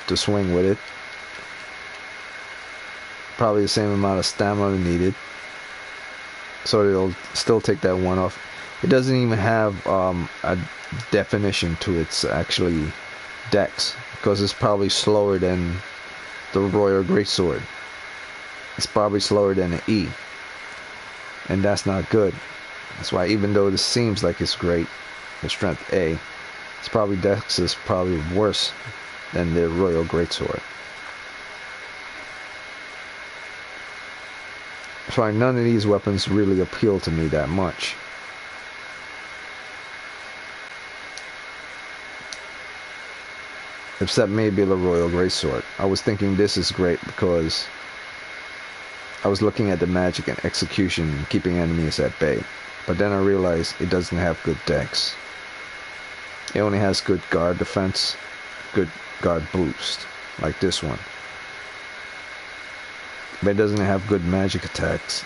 to swing with it. Probably the same amount of stamina needed. So it'll still take that one off. It doesn't even have a definition to its actually dex, because it's probably slower than the Royal Greatsword. It's probably slower than an E, and that's not good. That's why, even though this seems like it's great, the strength A, it's probably dex is probably worse than the Royal Greatsword. That's why none of these weapons really appeal to me that much. Except maybe the Royal Greatsword. I was thinking this is great because I was looking at the magic and execution, keeping enemies at bay. But then I realized it doesn't have good dex. It only has good guard defense, good guard boost, like this one. But it doesn't have good magic attacks.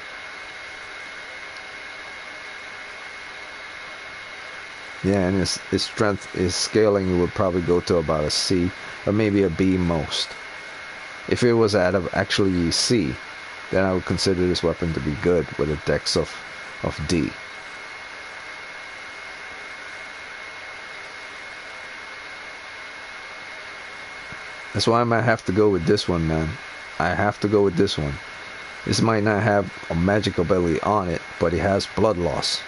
Yeah, and its strength, its scaling would probably go to about a C, or maybe a B most. If it was at actually C, then I would consider this weapon to be good with a dex of D. That's why I might have to go with this one, man. I have to go with this one. This might not have a magic ability on it, but it has blood loss.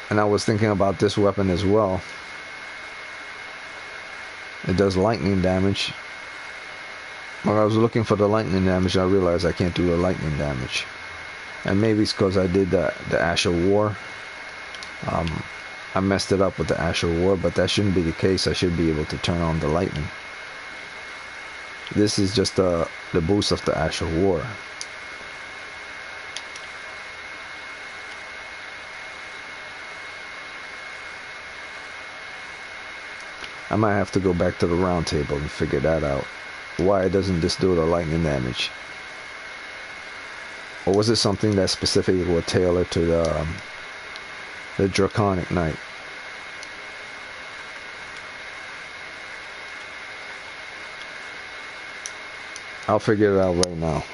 And I was thinking about this weapon as well. It does lightning damage. When I was looking for the lightning damage, I realized I can't do the lightning damage. And maybe it's because I did the Asher War. I messed it up with the Asher War, but that shouldn't be the case. I should be able to turn on the lightning. This is just the boost of the Asher War. I might have to go back to the round table and figure that out. Why doesn't this do the lightning damage? Or was it something that specifically would tailor to the Draconic Knight? I'll figure it out right now.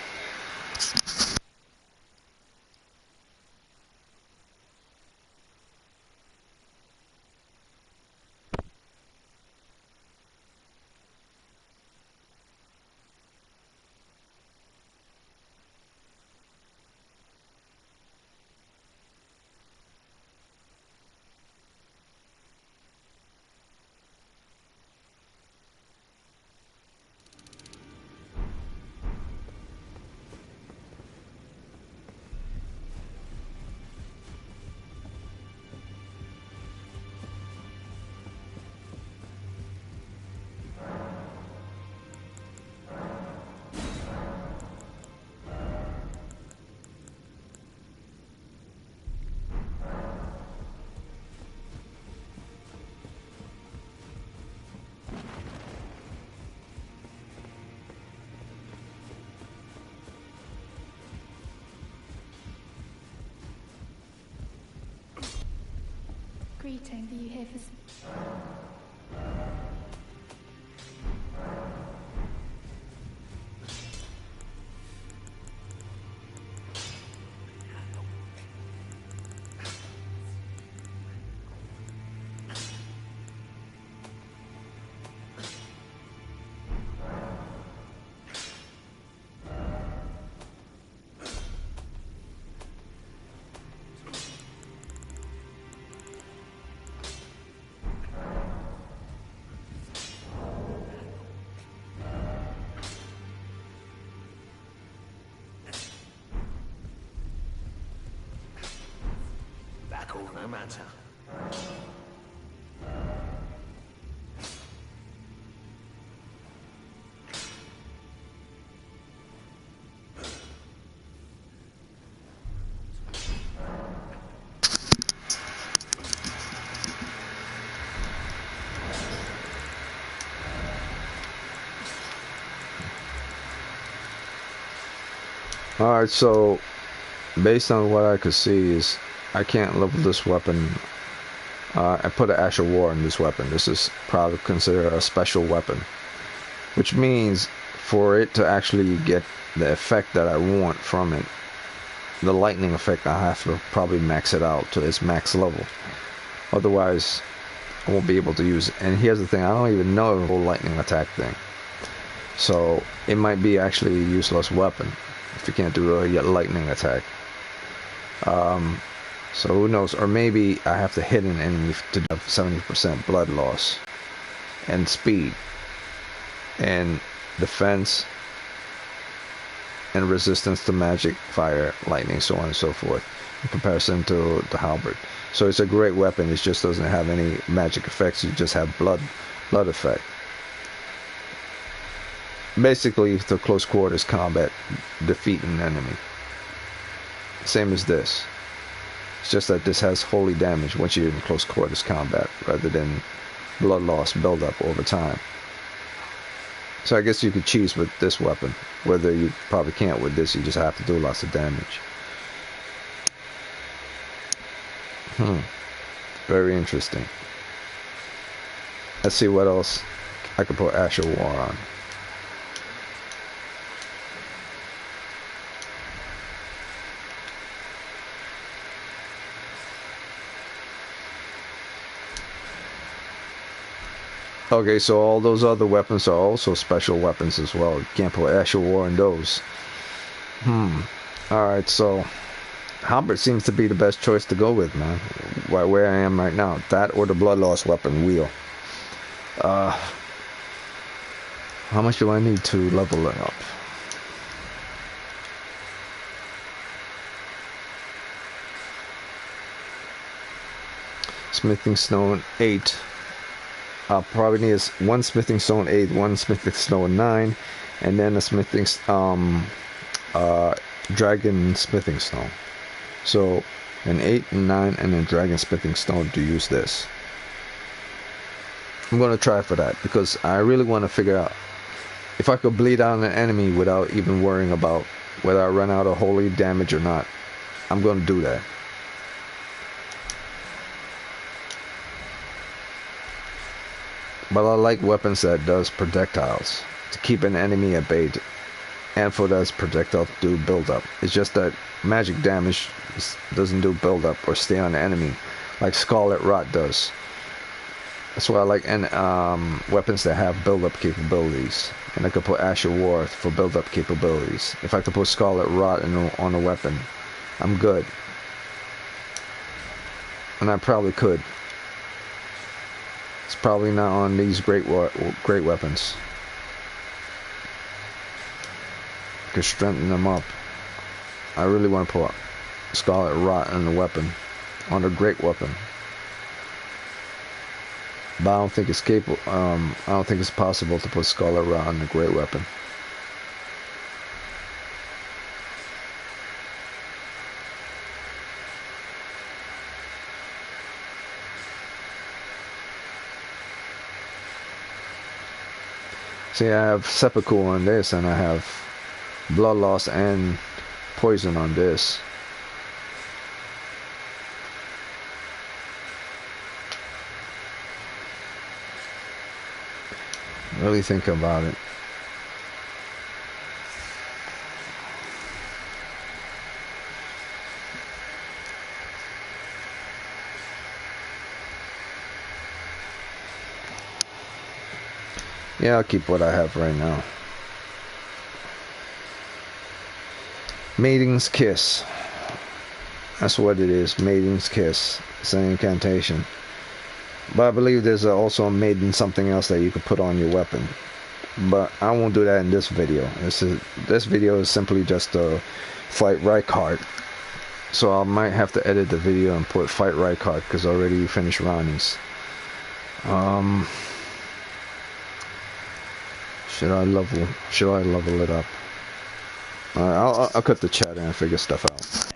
Greeting, are you here for some... tackle no matter. Alright, so based on what I could see is I can't level this weapon. I put an Ash of War in this weapon. This is probably considered a special weapon, which means for it to actually get the effect that I want from it, the lightning effect, I have to probably max it out to its max level. Otherwise, I won't be able to use it. And here's the thing, I don't even know the whole lightning attack thing. So it might be actually a useless weapon if you can't do a lightning attack. So who knows? Or maybe I have to hit an enemy to have 70% blood loss and speed and defense and resistance to magic, fire, lightning, so on and so forth, in comparison to the halberd. So it's a great weapon. It just doesn't have any magic effects. You just have blood effect. Basically, to close quarters combat, defeat an enemy. Same as this. It's just that this has holy damage once you're in close quarters combat, rather than blood loss build up over time. So I guess you could cheese with this weapon. Whether you probably can't with this, you just have to do lots of damage. Very interesting. Let's see what else I could put Ash of War on. Okay, so all those other weapons are also special weapons as well. You can't put Ash of War in those. Alright, so halberd seems to be the best choice to go with, man. Where I am right now. That or the blood loss weapon, wheel. How much do I need to level it up? Smithing stone 8. I'll probably need one smithing stone 8, one smithing stone 9, and then a smithing dragon smithing stone. So an 8 and 9 and a dragon smithing stone to use this. I'm gonna try for that because I really want to figure out if I could bleed out an enemy without even worrying about whether I run out of holy damage or not. I'm gonna do that. But I like weapons that does projectiles to keep an enemy at bay, and for those projectiles to do build up. It's just that magic damage doesn't do build up or stay on the enemy like Scarlet Rot does. That's why I like weapons that have build up capabilities. And I could put Ash of War for build up capabilities. If I could put Scarlet Rot on a weapon, I'm good. And I probably could. It's probably not on these great weapons. Could strengthen them up. I really want to put Scarlet Rot on the weapon, on a great weapon. But I don't think it's capable. I don't think it's possible to put Scarlet Rot on a great weapon. See, I have seppuku on this, and I have blood loss and poison on this. Really think about it. Yeah, I'll keep what I have right now. Maiden's Kiss. That's what it is. Maiden's Kiss. It's an incantation. But I believe there's also a maiden something else that you could put on your weapon. But I won't do that in this video. This video is simply just to fight Rykard So I might have to edit the video and put fight Rykard because I already finished Ranni's. Should I level it up? Alright, I'll cut the chat and figure stuff out.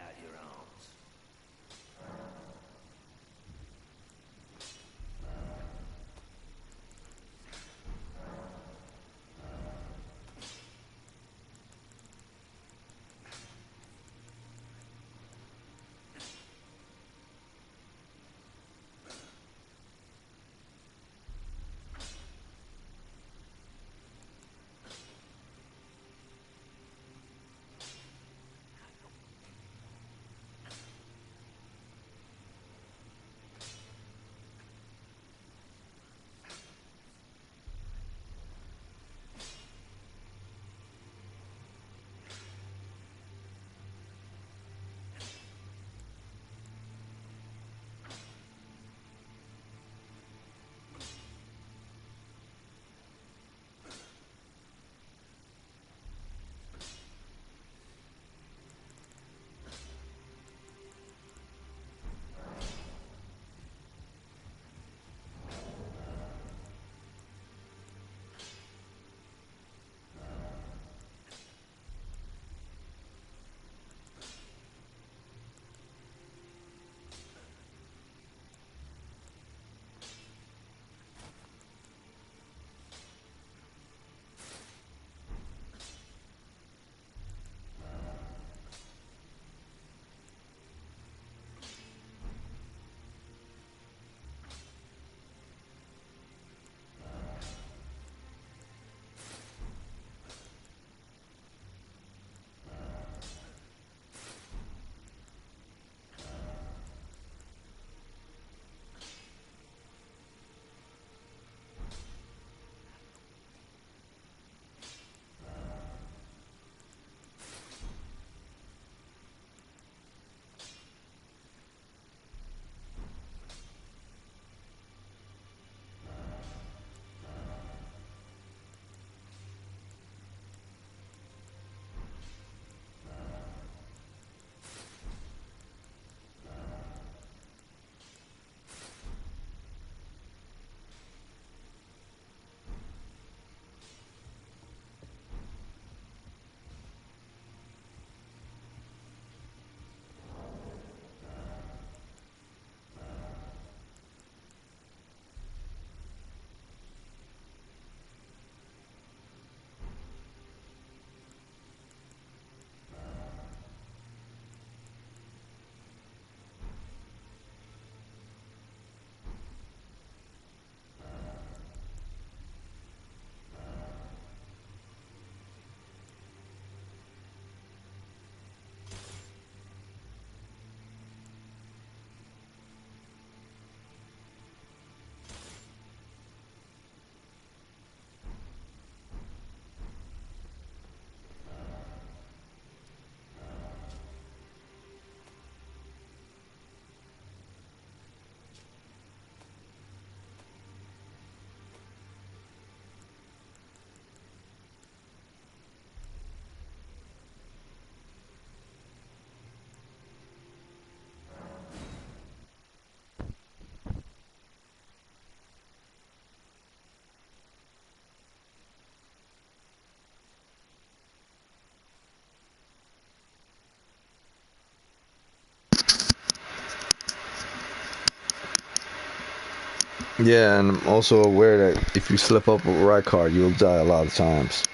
Yeah, and I'm also aware that if you slip up with Rykard, you'll die a lot of times.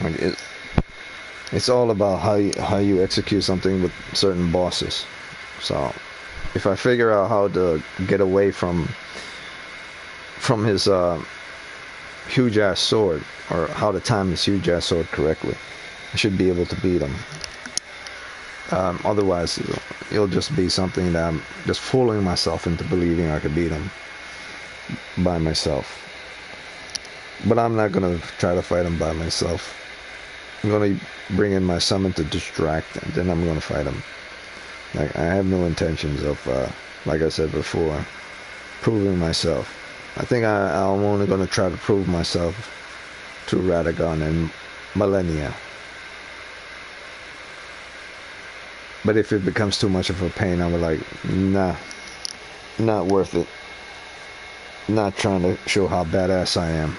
Like it's all about how you execute something with certain bosses. So if I figure out how to get away from his huge ass sword, or how to time his huge ass sword correctly, I should be able to beat him. Otherwise, it'll just be something that I'm just fooling myself into believing I could beat him by myself. But I'm not gonna try to fight him by myself. I'm gonna bring in my summon to distract, and then I'm gonna fight him. Like, I have no intentions of, like I said before, proving myself. I think I'm only gonna try to prove myself to Radagon and Millennia. But if it becomes too much of a pain, I'm like, nah, not worth it. Not trying to show how badass I am.